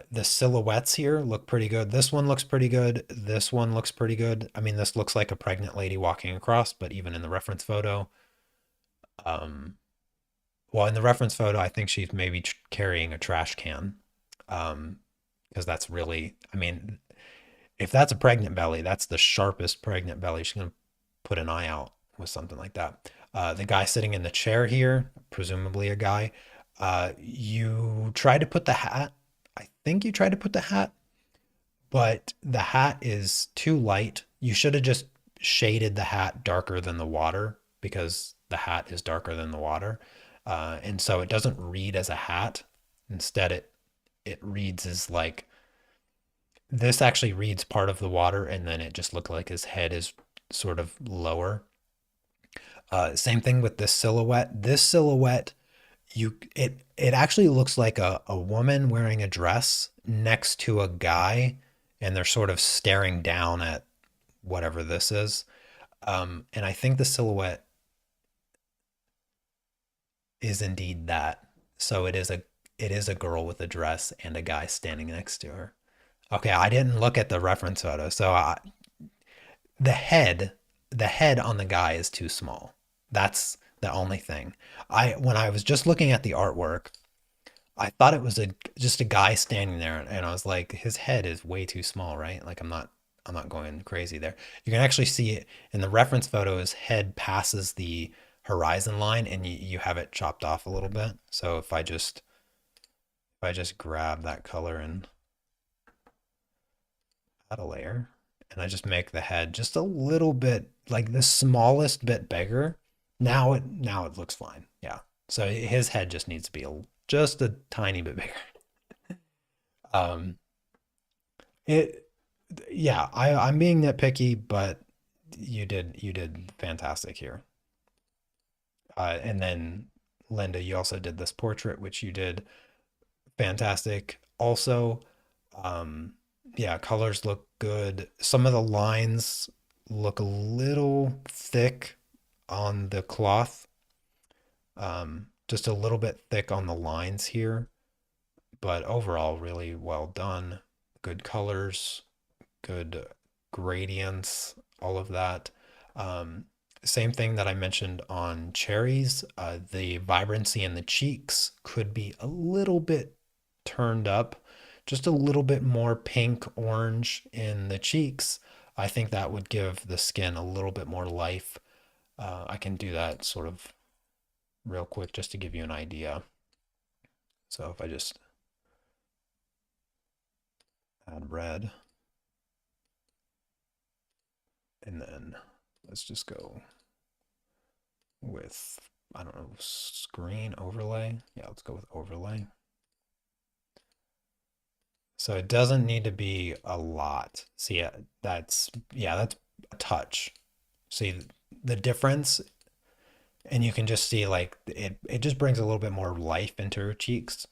the silhouettes here look pretty good. This one looks pretty good. This one looks pretty good. I mean, this looks like a pregnant lady walking across, but even in the reference photo, um, well, in the reference photo, I think she's maybe carrying a trash can. Um, because that's really, I mean, if that's a pregnant belly, that's the sharpest pregnant belly. She's gonna put an eye out with something like that. The guy sitting in the chair here, presumably a guy. You try to put the hat. I think you tried to put the hat, but the hat is too light. You should have just shaded the hat darker than the water because the hat is darker than the water, and so it doesn't read as a hat. Instead, it reads as like this actually reads part of the water, and then it just looked like his head is sort of lower. Same thing with this silhouette. This silhouette, it actually looks like a woman wearing a dress next to a guy, and they're sort of staring down at whatever this is. And I think the silhouette is indeed that. So it is a girl with a dress and a guy standing next to her. Okay, I didn't look at the reference photo, so the head the head on the guy is too small. That's the only thing. I when I was just looking at the artwork, I thought it was a just a guy standing there, and I was like, his head is way too small, right? Like I'm not going crazy there. You can actually see it in the reference photo. His head passes the horizon line, and you have it chopped off a little bit. So if I just grab that color and add a layer, and I just make the head just a little bit like the smallest bit bigger. Now it looks fine. Yeah. So his head just needs to be just a tiny bit bigger. Um, it yeah, I'm being nitpicky, but you did fantastic here. And then Linda, you also did this portrait, which you did fantastic. Also, um, yeah, colors look good. Some of the lines look a little thick on the cloth, just a little bit thick on the lines here, but overall, really well done. Good colors, good gradients, all of that. Um, Same thing that I mentioned on cherries. The vibrancy in the cheeks could be a little bit turned up, just a little bit more pink orange in the cheeks. I think that would give the skin a little bit more life. I can do that sort of real quick just to give you an idea. So if I just add red, and then let's just go with, I don't know, screen overlay. Yeah, let's go with overlay. So it doesn't need to be a lot. See, that's a touch. See the difference, and you can just see like it just brings a little bit more life into her cheeks.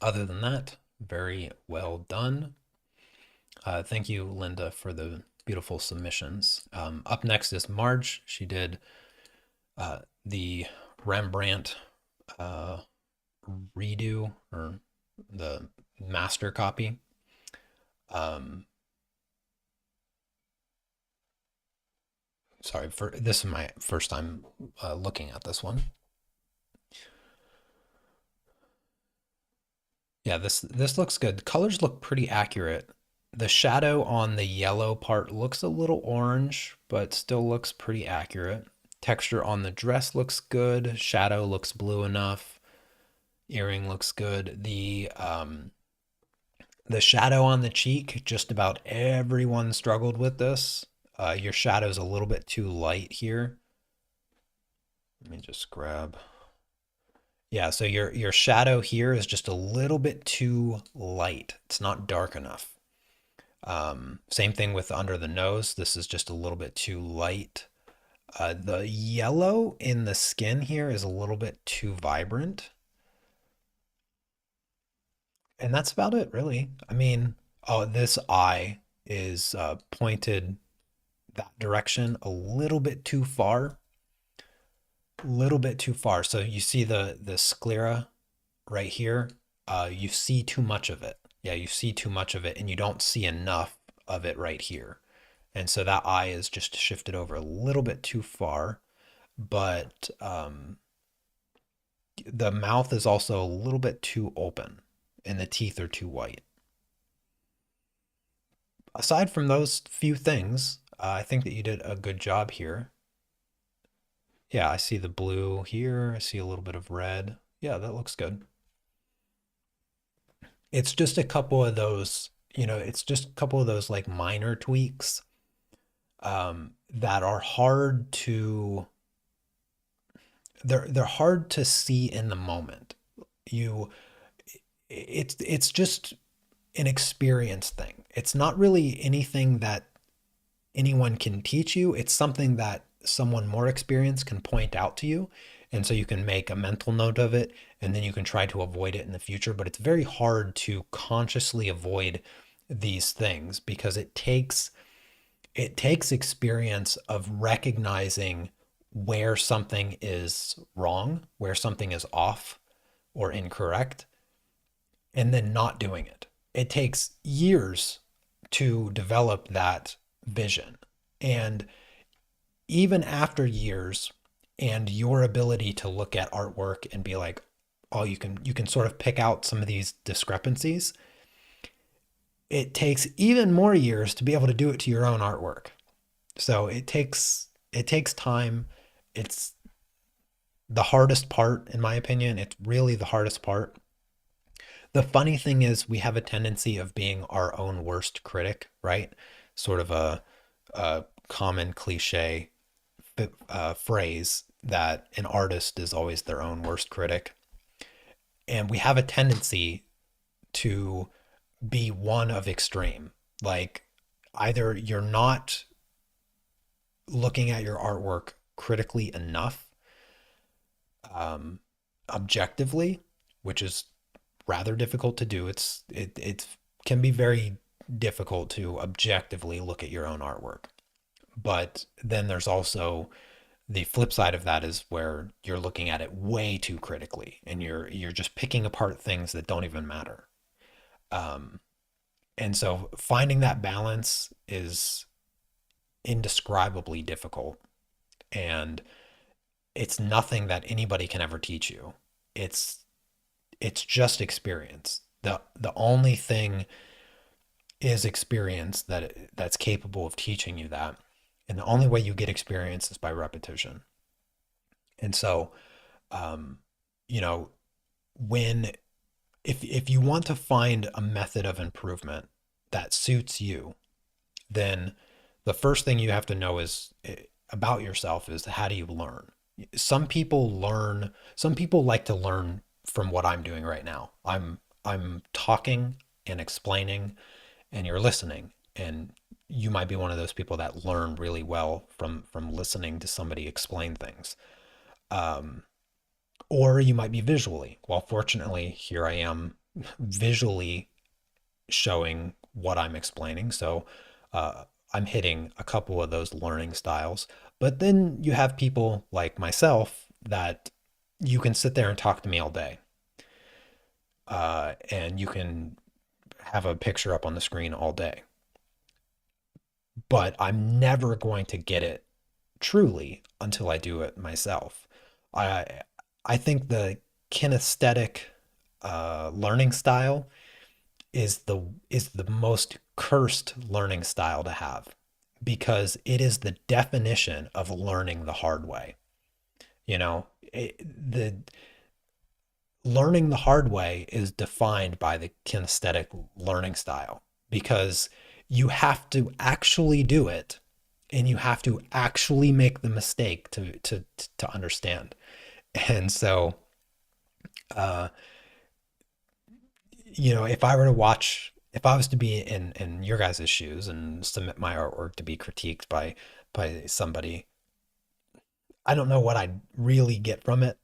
Other than that, very well done. Thank you, Linda, for the beautiful submissions. Up next is Marge. She did the Rembrandt uh, redo, or the master copy. Um, Sorry, for this is my first time looking at this one. Yeah, this looks good. Colors look pretty accurate. The shadow on the yellow part looks a little orange, but still looks pretty accurate. Texture on the dress looks good. Shadow looks blue enough. Earring looks good. The shadow on the cheek, just about everyone struggled with this. Your shadow's a little bit too light here. Let me just grab. Yeah, so your shadow here is just a little bit too light. It's not dark enough. Same thing with under the nose. This is just a little bit too light. The yellow in the skin here is a little bit too vibrant. And that's about it, really. I mean, oh, this eye is pointed that direction a little bit too far, a little bit too far. So you see the sclera right here, you see too much of it. Yeah, you see too much of it, and you don't see enough of it right here. And so that eye is just shifted over a little bit too far, but the mouth is also a little bit too open, and the teeth are too white. Aside from those few things, I think that you did a good job here. Yeah, I see the blue here. I see a little bit of red. Yeah, that looks good. It's just a couple of those, it's just a couple of those like minor tweaks that are hard to they're hard to see in the moment. You it's just an experience thing. It's not really anything that anyone can teach you. It's something that someone more experienced can point out to you. And so you can make a mental note of it and then you can try to avoid it in the future. But it's very hard to consciously avoid these things because it takes experience of recognizing where something is wrong, where something is off or incorrect, and then not doing it. It takes years to develop that vision. And even after years and your ability to look at artwork and be like, oh, you can sort of pick out some of these discrepancies, it takes even more years to be able to do it to your own artwork. So it takes time. It's the hardest part, in my opinion. It's really the hardest part. The funny thing is, we have a tendency of being our own worst critic, right? Sort of a common cliche phrase that an artist is always their own worst critic. And we have a tendency to be one of extreme. Like, either you're not looking at your artwork critically enough, um, objectively, which is rather difficult to do. It can be very difficult to objectively look at your own artwork. But then there's also the flip side of that is where you're looking at it way too critically and you're just picking apart things that don't even matter. Um, and so finding that balance is indescribably difficult, and it's nothing that anybody can ever teach you. It's it's just experience. The only thing is experience that's capable of teaching you that. And the only way you get experience is by repetition. And so, um, you know, when if you want to find a method of improvement that suits you, then the first thing you have to know is about yourself is how do you learn? Some people like to learn from what I'm doing right now. I'm talking and explaining and you're listening, and you might be one of those people that learn really well from listening to somebody explain things. Um, or you might be visually. Well, fortunately, here I am visually showing what I'm explaining. So I'm hitting a couple of those learning styles. But then you have people like myself that you can sit there and talk to me all day. And you can have a picture up on the screen all day. But I'm never going to get it truly until I do it myself. I I think the kinesthetic learning style is the most cursed learning style to have because it is the definition of learning the hard way. The learning the hard way is defined by the kinesthetic learning style because you have to actually do it and you have to actually make the mistake to understand. And so, uh, if I was to be in your guys' shoes and submit my artwork to be critiqued by somebody, I don't know what I'd really get from it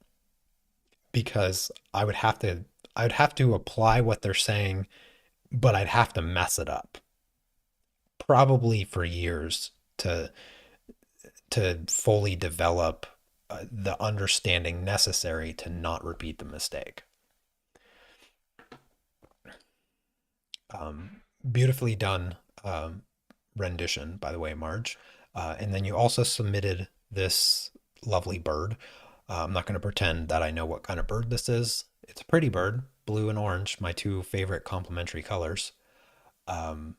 because I would have to apply what they're saying, but I'd have to mess it up probably for years to fully develop the understanding necessary to not repeat the mistake. Beautifully done rendition, by the way, Marge. And then you also submitted this lovely bird. I'm not going to pretend that I know what kind of bird this is. It's a pretty bird, blue and orange, my two favorite complementary colors. Um,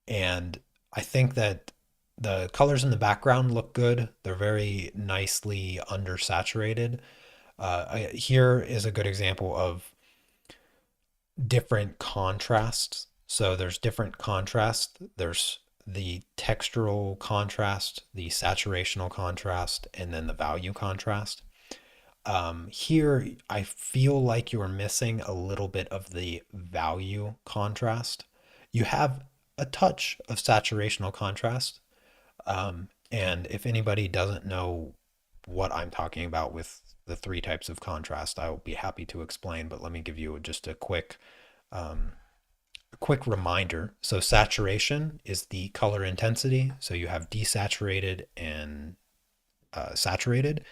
and I think that the colors in the background look good. They're very nicely undersaturated. Here is a good example of different contrasts. So there's different contrast. There's the textural contrast, the saturational contrast, and then the value contrast. Here, I feel like you're missing a little bit of the value contrast. You have a touch of saturational contrast. And if anybody doesn't know what I'm talking about with the three types of contrast, I will be happy to explain, but let me give you just a quick reminder. So saturation is the color intensity. So you have desaturated and saturated.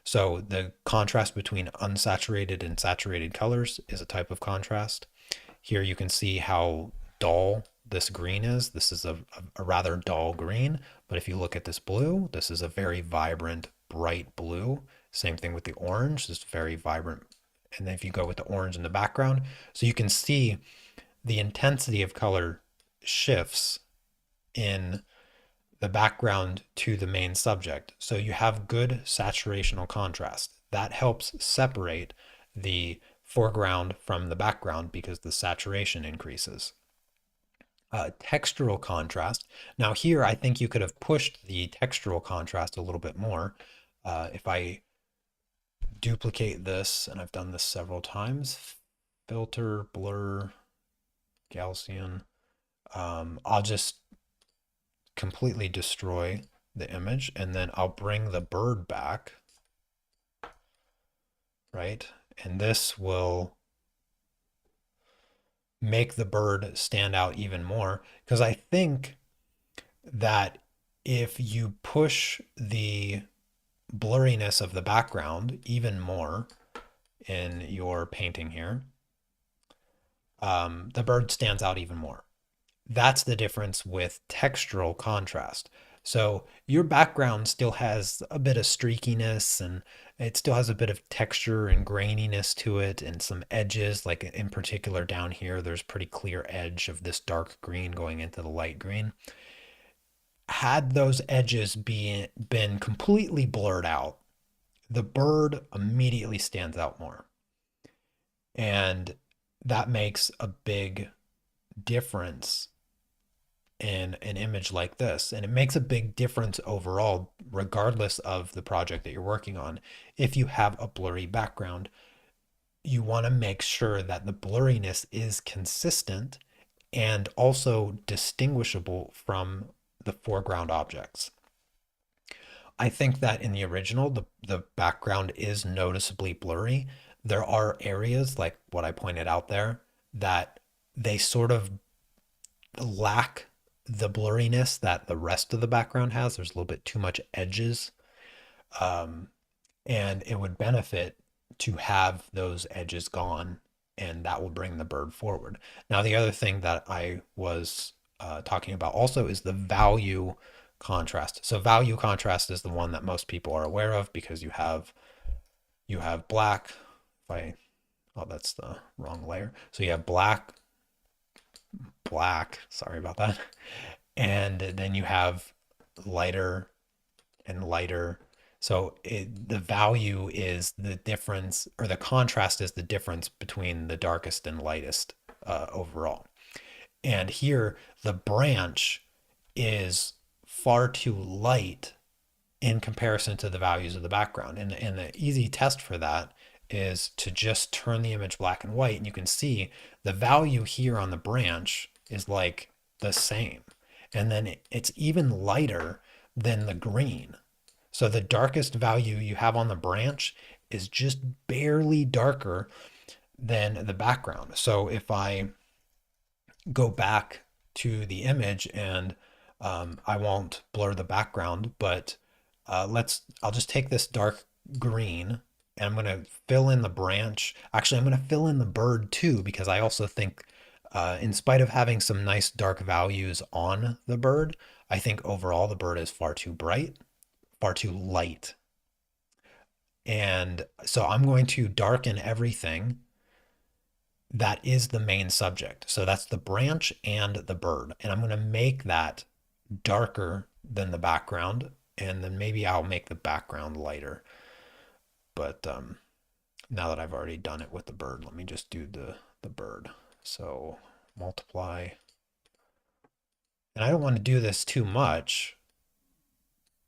So the contrast between unsaturated and saturated colors is a type of contrast. Here you can see how dull this green is. This is a rather dull green, but if you look at this blue, this is a very vibrant, bright blue. Same thing with the orange, this is very vibrant. And then if you go with the orange in the background, so you can see the intensity of color shifts in the background to the main subject. So you have good saturational contrast. That helps separate the foreground from the background because the saturation increases. Textural contrast. Now here, I think you could have pushed the textural contrast a little bit more. If I duplicate this, and I've done this several times, filter, blur, Gaussian, I'll just completely destroy the image and then I'll bring the bird back, right? And this will make the bird stand out even more because I think that if you push the blurriness of the background even more in your painting here, the bird stands out even more. That's the difference with textural contrast. So your background still has a bit of streakiness and it still has a bit of texture and graininess to it and some edges, like in particular down here, there's pretty clear edge of this dark green going into the light green. Had those edges been completely blurred out, the bird immediately stands out more. And that makes a big difference in an image like this. And it makes a big difference overall, regardless of the project that you're working on. If you have a blurry background, you want to make sure that the blurriness is consistent and also distinguishable from the foreground objects. I think that in the original, the background is noticeably blurry. There are areas like what I pointed out there that they sort of lack the blurriness that the rest of the background has. There's a little bit too much edges. And it would benefit to have those edges gone, and that will bring the bird forward. Now, the other thing that I was talking about also is the value contrast. So value contrast is the one that most people are aware of because you have black. If I, oh, that's the wrong layer. So you have black, sorry about that. And then you have lighter and lighter. So the value is the difference, or the contrast is the difference between the darkest and lightest overall. And here, the branch is far too light in comparison to the values of the background. And the easy test for that is to just turn the image black and white, and you can see the value here on the branch is like the same. And then it's even lighter than the green. So the darkest value you have on the branch is just barely darker than the background. So if I go back to the image and I won't blur the background, but I'll just take this dark green and I'm going to fill in the branch. Actually, I'm going to fill in the bird too, because I also think, in spite of having some nice dark values on the bird, I think overall the bird is far too bright, far too light. And so I'm going to darken everything that is the main subject. So that's the branch and the bird. And I'm going to make that darker than the background. And then maybe I'll make the background lighter. But now that I've already done it with the bird, let me just do the bird. So multiply. And I don't want to do this too much.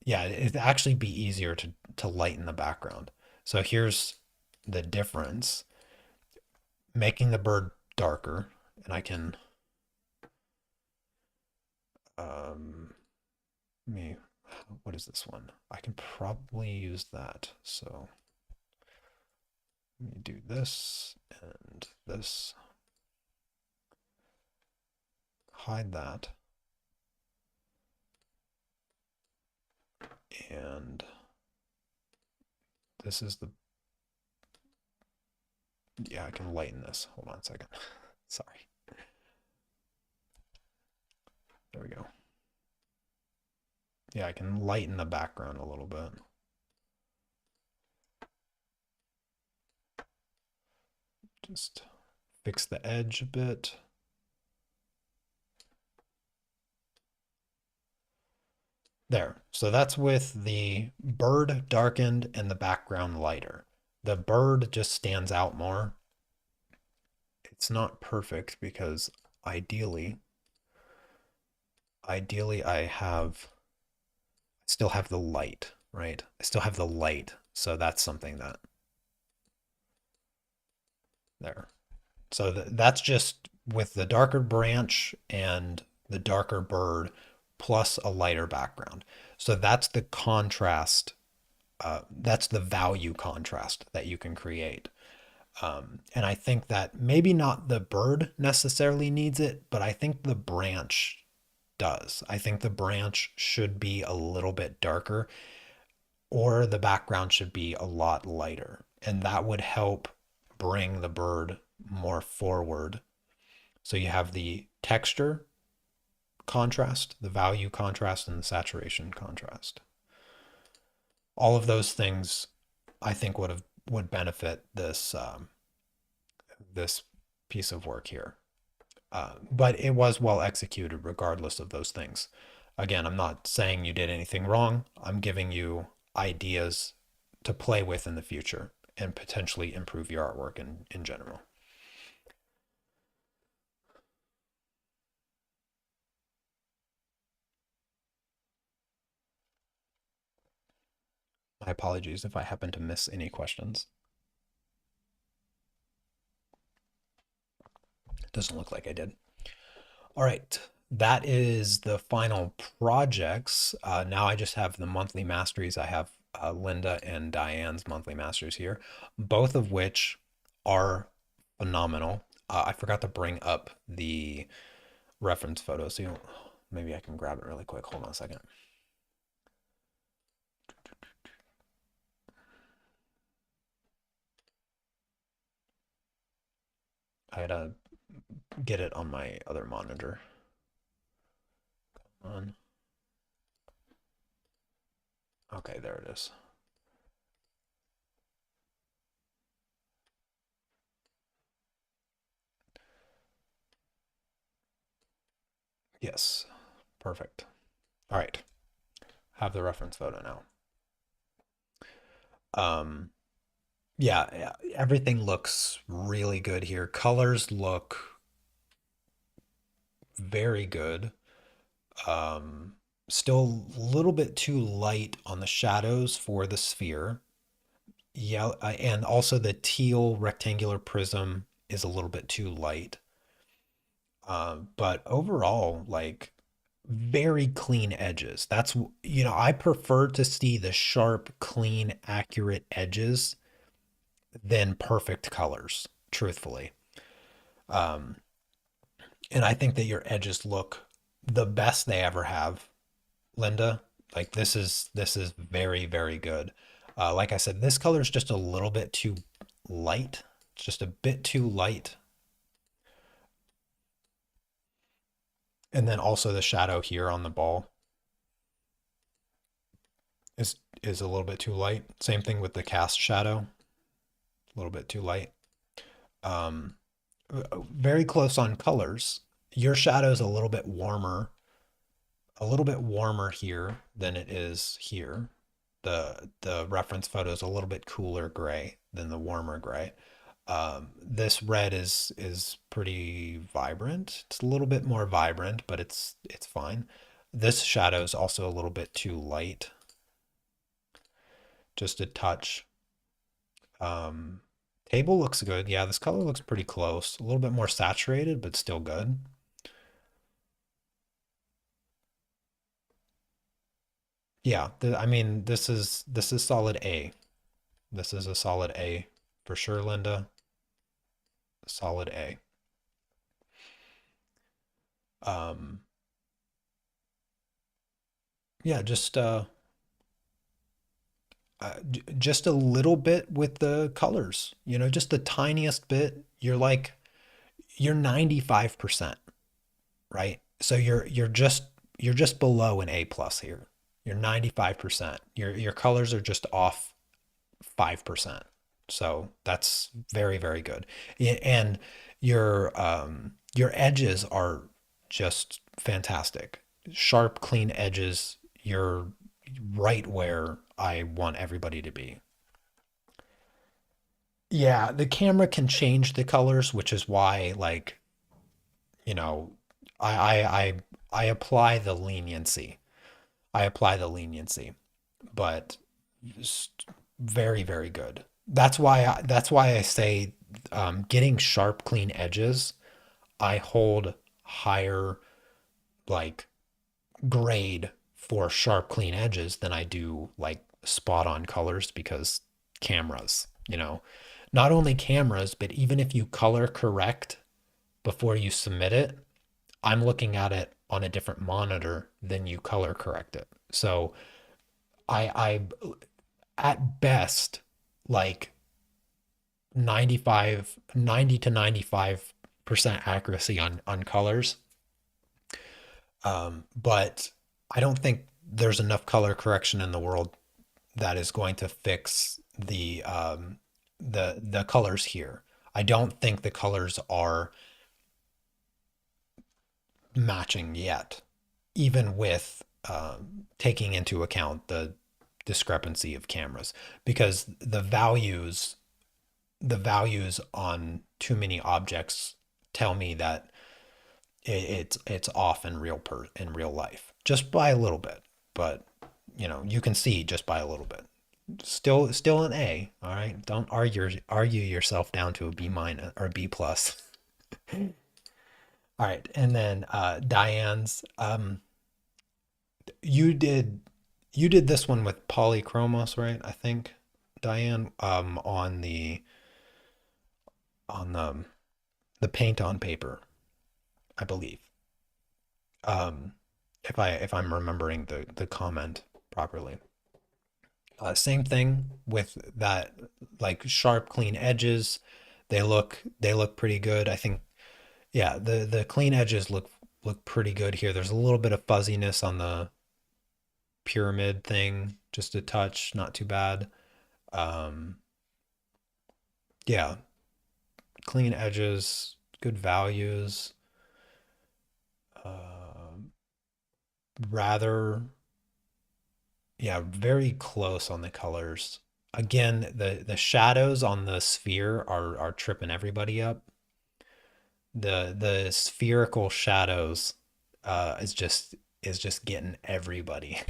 Yeah, it'd actually be easier to lighten the background. So here's the difference. Making the bird darker, and I can me what is this one? I can probably use that. So let me do this and this. Hide that. And this is the, yeah, I can lighten this. Hold on a second. Sorry. There we go. Yeah, I can lighten the background a little bit. Just fix the edge a bit. There. So that's with the bird darkened and the background lighter. The bird just stands out more. It's not perfect because ideally, I still have the light, right? I still have the light. So that's something that there. So that's just with the darker branch and the darker bird plus a lighter background. So that's the contrast. That's the value contrast that you can create. And I think that maybe not the bird necessarily needs it, but I think the branch does. I think the branch should be a little bit darker, or the background should be a lot lighter. And that would help bring the bird more forward. So you have the texture contrast, the value contrast, and the saturation contrast. All of those things I think would benefit this piece of work here. But it was well executed regardless of those things. Again, I'm not saying you did anything wrong. I'm giving you ideas to play with in the future and potentially improve your artwork in general. My apologies if I happen to miss any questions. It doesn't look like I did. All right, that is the final projects. Now I just have the monthly masteries. I have Linda and Diane's monthly masters here, both of which are phenomenal. I forgot to bring up the reference photo, so maybe I can grab it really quick. Hold on a second. I had to get it on my other monitor. Come on. Okay, there it is. Yes, perfect. All right, have the reference photo now. Um, yeah, everything looks really good here. Colors look very good. Um, Still a little bit too light on the shadows for the sphere. Yeah, and also the teal rectangular prism is a little bit too light. But overall, like very clean edges. That's, I prefer to see the sharp, clean, accurate edges than perfect colors, truthfully. Um, and I think that your edges look the best they ever have, Linda. Like this is very, very good. Like I said, this color is just a little bit too light. It's just a bit too light. And then also the shadow here on the ball is is a little bit too light. Same thing with the cast shadow, a little bit too light. Um, very close on colors. Your shadow is a little bit warmer here than it is here. The reference photo is a little bit cooler gray than the warmer gray. This red is pretty vibrant. It's a little bit more vibrant, but it's fine. This shadow is also a little bit too light, just a touch. Um, Table looks good. Yeah, this color looks pretty close. A little bit more saturated, but still good. Yeah, I mean, this is solid A. This is a solid A for sure, Linda. Solid A. Um, yeah, just a little bit with the colors. Just the tiniest bit. You're 95%, right? So you're just below an A plus here. You're 95%. Your colors are just off 5%. So that's very, very good. And your edges are just fantastic. Sharp, clean edges. You're right where I want everybody to be. Yeah, the camera can change the colors, which is why, like, you know, I I I, I apply the leniency. I apply the leniency, but very, very good. That's why I say getting sharp, clean edges, I hold higher like grade for sharp, clean edges than I do like spot on colors because cameras. Not only cameras, but even if you color correct before you submit it, I'm looking at it on a different monitor than you color correct it. So I at best like 90 to 95% accuracy on colors. But I don't think there's enough color correction in the world that is going to fix the colors here. I don't think the colors are matching yet, even with taking into account the discrepancy of cameras, because the values on too many objects tell me that it's off in real life just by a little bit, but you can see just by a little bit. Still an A. All right, don't argue yourself down to a B minus or B plus. All right, and then Diane's. You did you did this one with polychromos, right? I think Diane on the paint on paper, I believe. Um, if I'm remembering the comment properly. Same thing with that, like sharp, clean edges. They look pretty good. I think, yeah, the clean edges look pretty good here. There's a little bit of fuzziness on the pyramid thing, just a touch, not too bad. Um, yeah, clean edges, good values. Um, rather, yeah, very close on the colors. Again, the shadows on the sphere are tripping everybody up. The spherical shadows is just getting everybody.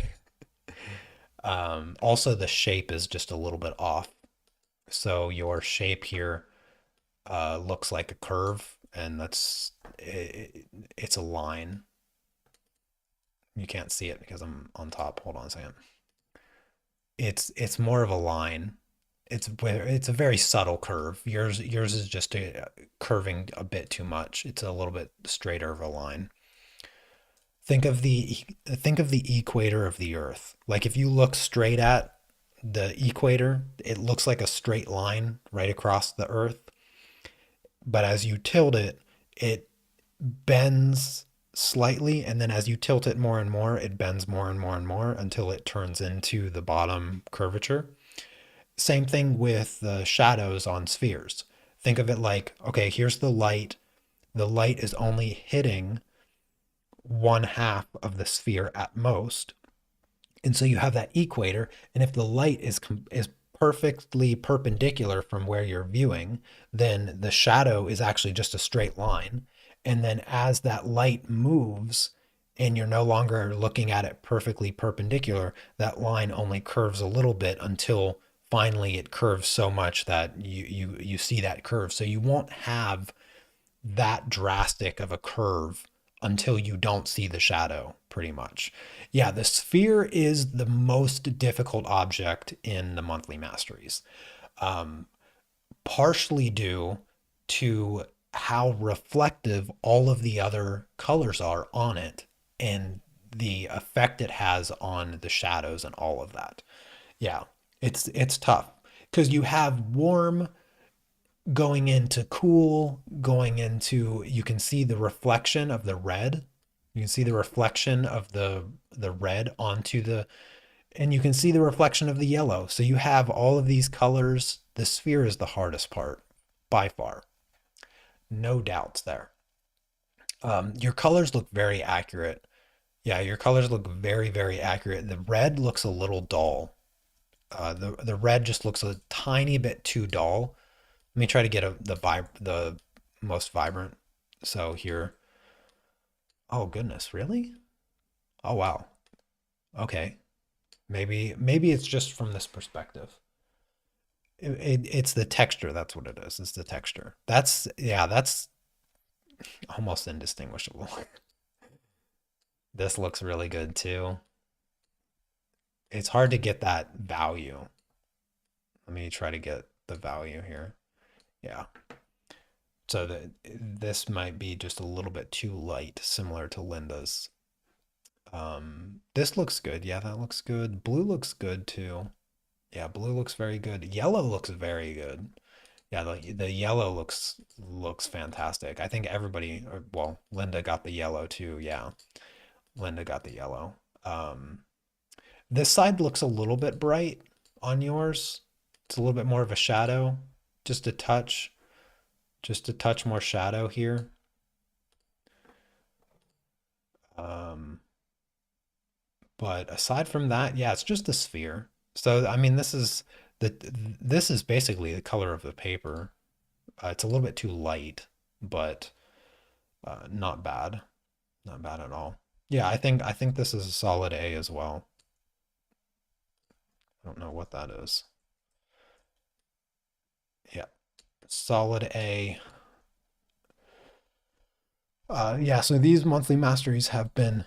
Also, the shape is just a little bit off. So your shape here looks like a curve, and it's a line. You can't see it because I'm on top. Hold on a second. It's more of a line. It's a very subtle curve. Yours is just curving a bit too much. It's a little bit straighter of a line. Think of the equator of the Earth. Like if you look straight at the equator, it looks like a straight line right across the Earth. But as you tilt it, it bends slightly, and then as you tilt it more and more, it bends more and more and more until it turns into the bottom curvature. Same thing with the shadows on spheres. Think of it like, okay, here's the light. The light is only hitting one half of the sphere at most. And so you have that equator, and if the light is perfectly perpendicular from where you're viewing, then the shadow is actually just a straight line. And then as that light moves and you're no longer looking at it perfectly perpendicular, that line only curves a little bit until finally it curves so much that you see that curve. So you won't have that drastic of a curve until you don't see the shadow, pretty much. Yeah, the sphere is the most difficult object in the monthly masteries, partially due to how reflective all of the other colors are on it and the effect it has on the shadows and all of that. Yeah, it's tough because you have warm going into cool, going into you can see the reflection of the red. You can see the reflection of the red onto the and you can see the reflection of the yellow. So you have all of these colors. The sphere is the hardest part by far. No doubts there. Your colors look very accurate. Yeah, your colors look very, very accurate. The red looks a little dull. The red just looks a tiny bit too dull. Let me try to get the most vibrant. So here, oh goodness, really? Oh wow. Okay, maybe it's just from this perspective. It's the texture. That's what it is. It's the texture. That's yeah. That's almost indistinguishable. This looks really good too. It's hard to get that value. Let me try to get the value here. Yeah. So that this might be just a little bit too light, similar to Linda's. This looks good. Yeah, that looks good. Blue looks good too. Yeah, blue looks very good. Yellow looks very good. Yeah, the yellow looks fantastic. I think everybody, or, well, Linda got the yellow too. Yeah, Linda got the yellow. Um, this side looks a little bit bright on yours. It's a little bit more of a shadow, just a touch, just a touch more shadow here. Um, but aside from that, yeah, it's just a sphere. So I mean, the this is basically the color of the paper. It's a little bit too light, but not bad, not bad at all. Yeah, I think this is a solid A as well. I don't know what that is. Yeah, solid A. Yeah, so these monthly masteries have been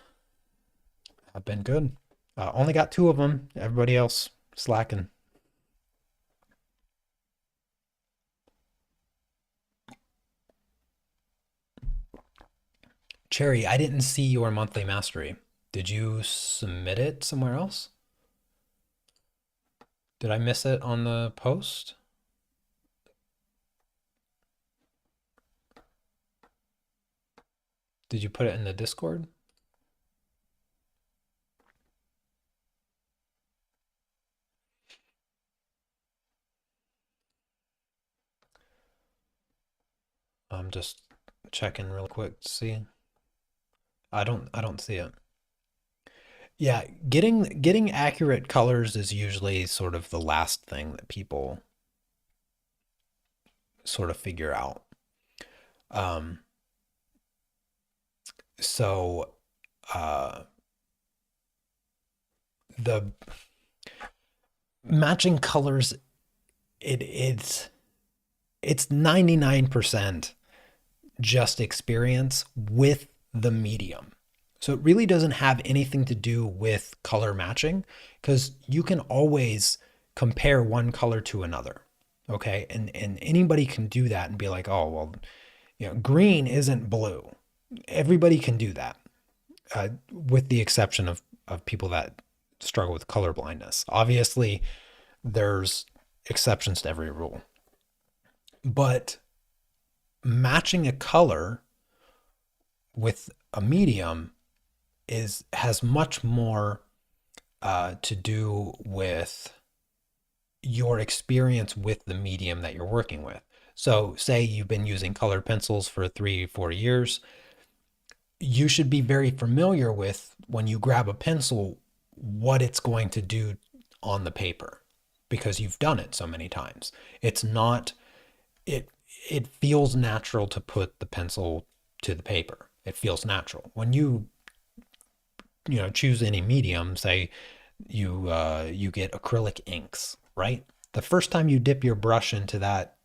good. Only got two of them. Everybody else slacking. Cherry, I didn't see your monthly mastery. Did you submit it somewhere else? Did I miss it on the post? Did you put it in the Discord? I'm just checking real quick to see. I don't see it. Yeah, getting accurate colors is usually sort of the last thing that people sort of figure out. Um, so uh, the matching colors, it's 99% just experience with the medium. So it really doesn't have anything to do with color matching because you can always compare one color to another. Okay. And anybody can do that and be like, oh, well, green isn't blue. Everybody can do that. with the exception of people that struggle with color blindness. Obviously, there's exceptions to every rule, but matching a color with a medium is has much more to do with your experience with the medium that you're working with. So, say you've been using colored pencils for 3, 4 years, you should be very familiar with when you grab a pencil what it's going to do on the paper because you've done it so many times. It's not it it feels natural to put the pencil to the paper. It feels natural. When you choose any medium, say you get acrylic inks, right? The first time you dip your brush into that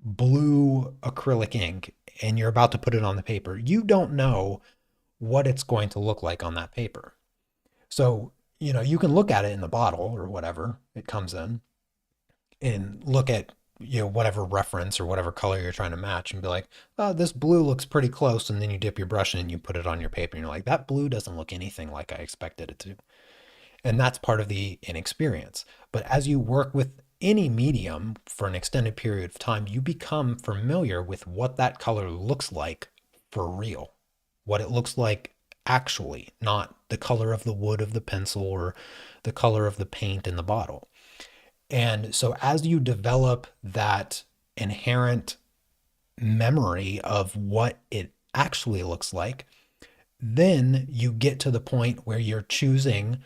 blue acrylic ink and you're about to put it on the paper, you don't know what it's going to look like on that paper. So, you can look at it in the bottle or whatever it comes in and look at whatever reference or whatever color you're trying to match and be like, oh, this blue looks pretty close. And then you dip your brush in and you put it on your paper and you're like, that blue doesn't look anything like I expected it to. And that's part of the inexperience. But as you work with any medium for an extended period of time, you become familiar with what that color looks like for real, what it looks like actually, not the color of the wood of the pencil or the color of the paint in the bottle. And so as you develop that inherent memory of what it actually looks like, then you get to the point where you're choosing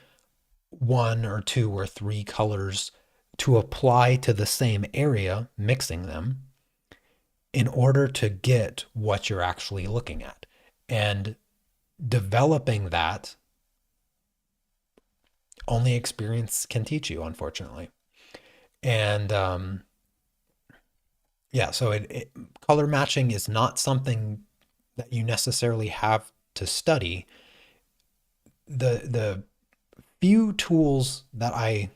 one or two or three colors to apply to the same area, mixing them in order to get what you're actually looking at. And developing that, only experience can teach you, unfortunately. And yeah, so color matching is not something that you necessarily have to study. The few tools that I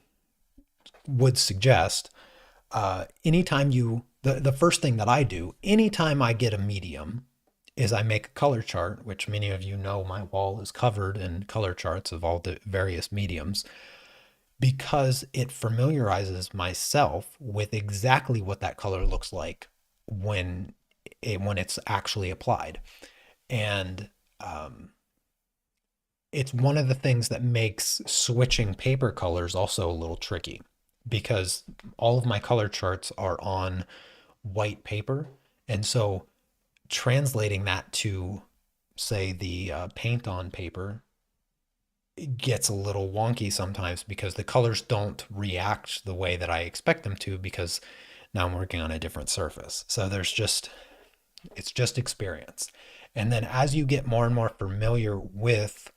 would suggest, anytime the first thing that I do, anytime I get a medium, is I make a color chart, which many of you know my wall is covered in color charts of all the various mediums, because it familiarizes myself with exactly what that color looks like when when it's actually applied. And it's one of the things that makes switching paper colors also a little tricky because all of my color charts are on white paper. And so translating that to, say, the paint on paper gets a little wonky sometimes because the colors don't react the way that I expect them to because now I'm working on a different surface. So it's just experience. And then as you get more and more familiar with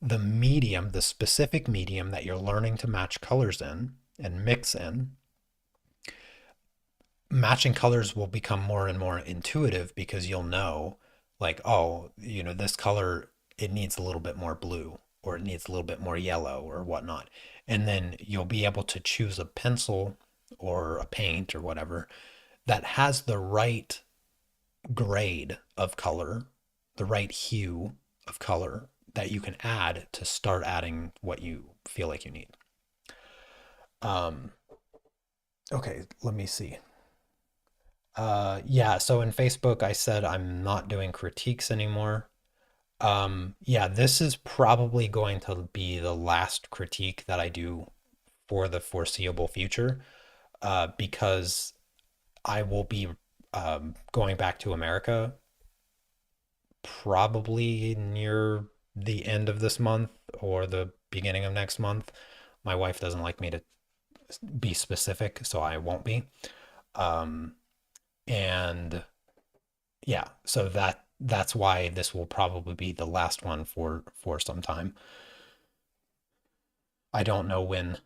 the medium, the specific medium that you're learning to match colors in and mix in, matching colors will become more and more intuitive because you'll know, like, oh, this color, it needs a little bit more blue or it needs a little bit more yellow or whatnot. And then you'll be able to choose a pencil or a paint or whatever that has the right grade of color, the right hue of color that you can add to start adding what you feel like you need. Um, okay, let me see. Yeah, so in Facebook, I said I'm not doing critiques anymore. Yeah, this is probably going to be the last critique that I do for the foreseeable future, because I will be going back to America probably near the end of this month or the beginning of next month. My wife doesn't like me to be specific, so I won't be. Um, and yeah, so that's why this will probably be the last one for some time. I don't know when.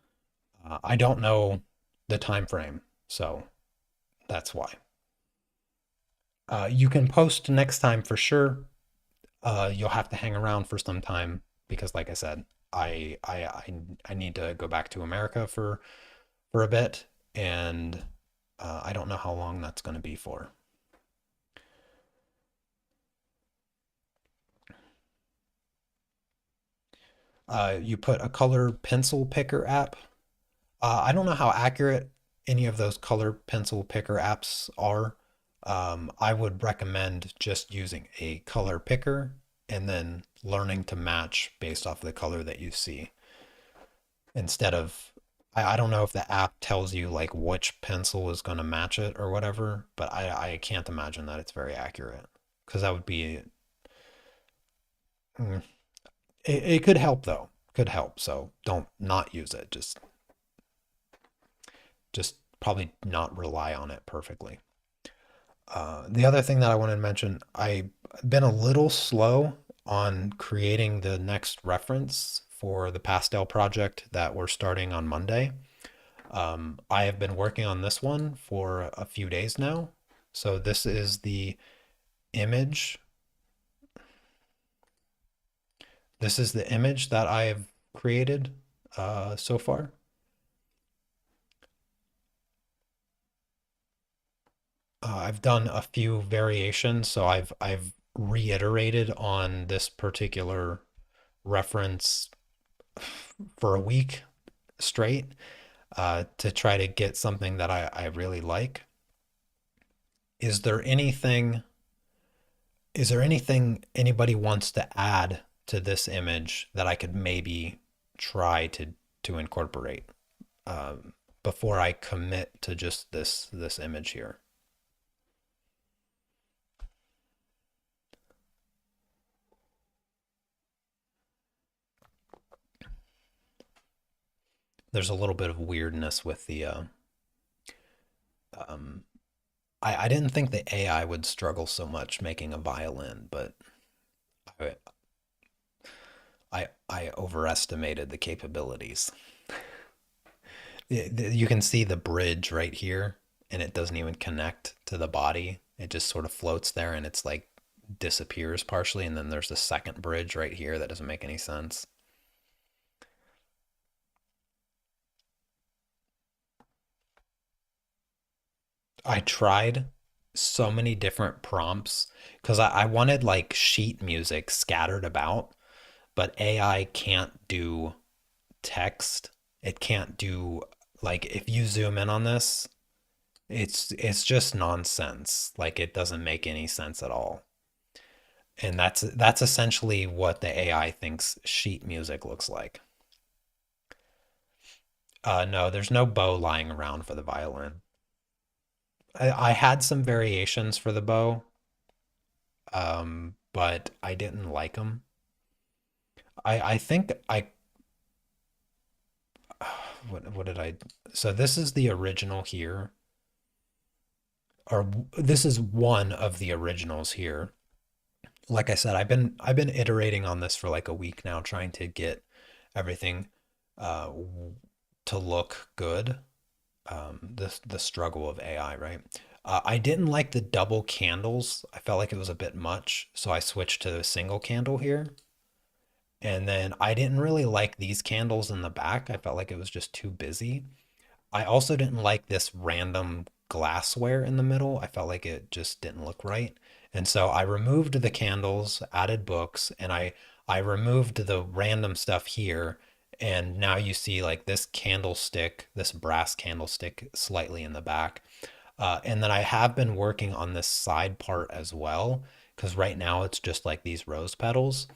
I don't know the time frame, so that's why. You can post next time for sure. You'll have to hang around for some time because, like I said, I need to go back to America for a bit, and I don't know how long that's going to be for. You put a color pencil picker app. I don't know how accurate any of those color pencil picker apps are. I would recommend just using a color picker and then learning to match based off the color that you see instead of I don't know if the app tells you like which pencil is going to match it or whatever, but I can't imagine that it's very accurate because that would be mm, it could help though. Could help. So don't not use it. Just probably not rely on it perfectly. The other thing that I wanted to mention, I've been a little slow on creating the next reference for the pastel project that we're starting on Monday. I have been working on this one for a few days now. So this is the image. This is the image that I have created so far. I've done a few variations, so I've reiterated on this particular reference for a week straight to try to get something that I really like. Is there anything is there anything anybody wants to add to this image that I could maybe try to incorporate before I commit to just this image here? There's a little bit of weirdness with the um, I didn't think the AI would struggle so much making a violin, but I I overestimated the capabilities. You can see the bridge right here, and it doesn't even connect to the body. It just sort of floats there, and it's like disappears partially, and then there's the second bridge right here that doesn't make any sense. I tried so many different prompts because I wanted like sheet music scattered about, but AI can't do text. It can't do like if you zoom in on this, it's just nonsense. Like it doesn't make any sense at all. And that's essentially what the AI thinks sheet music looks like. No, there's no bow lying around for the violin. I had some variations for the bow, but I didn't like them. I think I what did I? So this is the original here, or this is one of the originals here. Like I said, I've been iterating on this for like a week now, trying to get everything uh, to look good. The struggle of AI, right? I didn't like the double candles. I felt like it was a bit much, so I switched to a single candle here. And then I didn't really like these candles in the back. I felt like it was just too busy. I also didn't like this random glassware in the middle. I felt like it just didn't look right. And so I removed the candles, added books, and I removed the random stuff here. And now you see like this candlestick, this brass candlestick slightly in the back. And then I have been working on this side part as well, because right now it's just like these rose petals.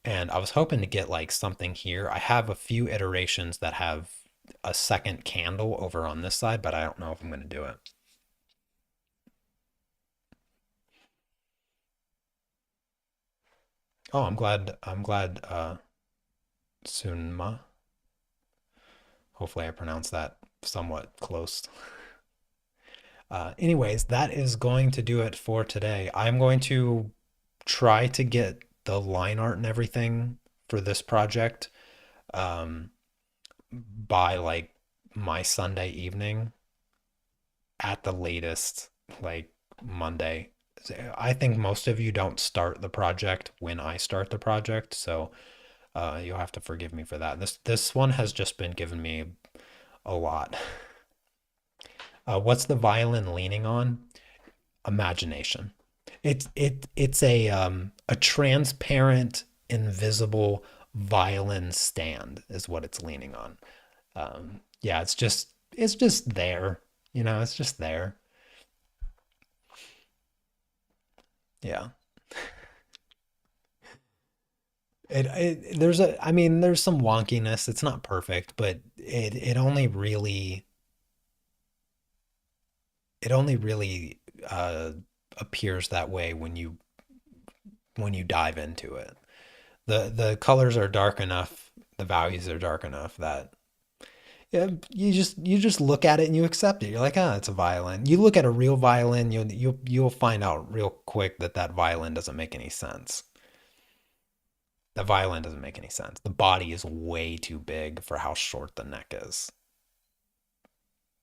And I was hoping to get like something here. I have a few iterations that have a second candle over on this side, but I don't know if I'm going to do it. Oh, I'm glad Sunma. Hopefully I pronounced that somewhat close. Anyways, that is going to do it for today. I'm going to try to get the line art and everything for this project um, by like my Sunday evening at the latest, like Monday. I think most of you don't start the project when I start the project, so you'll have to forgive me for that. This one has just been giving me a lot. What's the violin leaning on? Imagination. It's a transparent, invisible violin stand is what it's leaning on. Yeah, it's just there. It's just there. Yeah. I mean, there's some wonkiness. It's not perfect, but it only really appears that way when you dive into it. The colors are dark enough, the values are dark enough that, yeah, you just look at it and you accept it. You're like, ah, it's a violin. You look at a real violin, you'll find out real quick that that violin doesn't make any sense. The violin doesn't make any sense. The body is way too big for how short the neck is.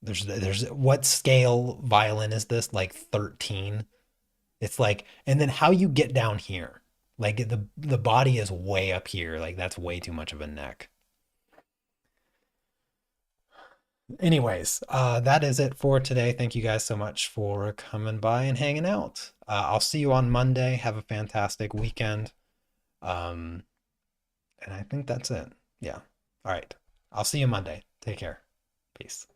There's what scale violin is this? Like 13? It's like, and then how you get down here? Like the body is way up here. Like that's way too much of a neck. Anyways, that is it for today. Thank you guys so much for coming by and hanging out. I'll see you on Monday. Have a fantastic weekend. Um, and I think that's it. Yeah. All right. I'll see you Monday. Take care. Peace.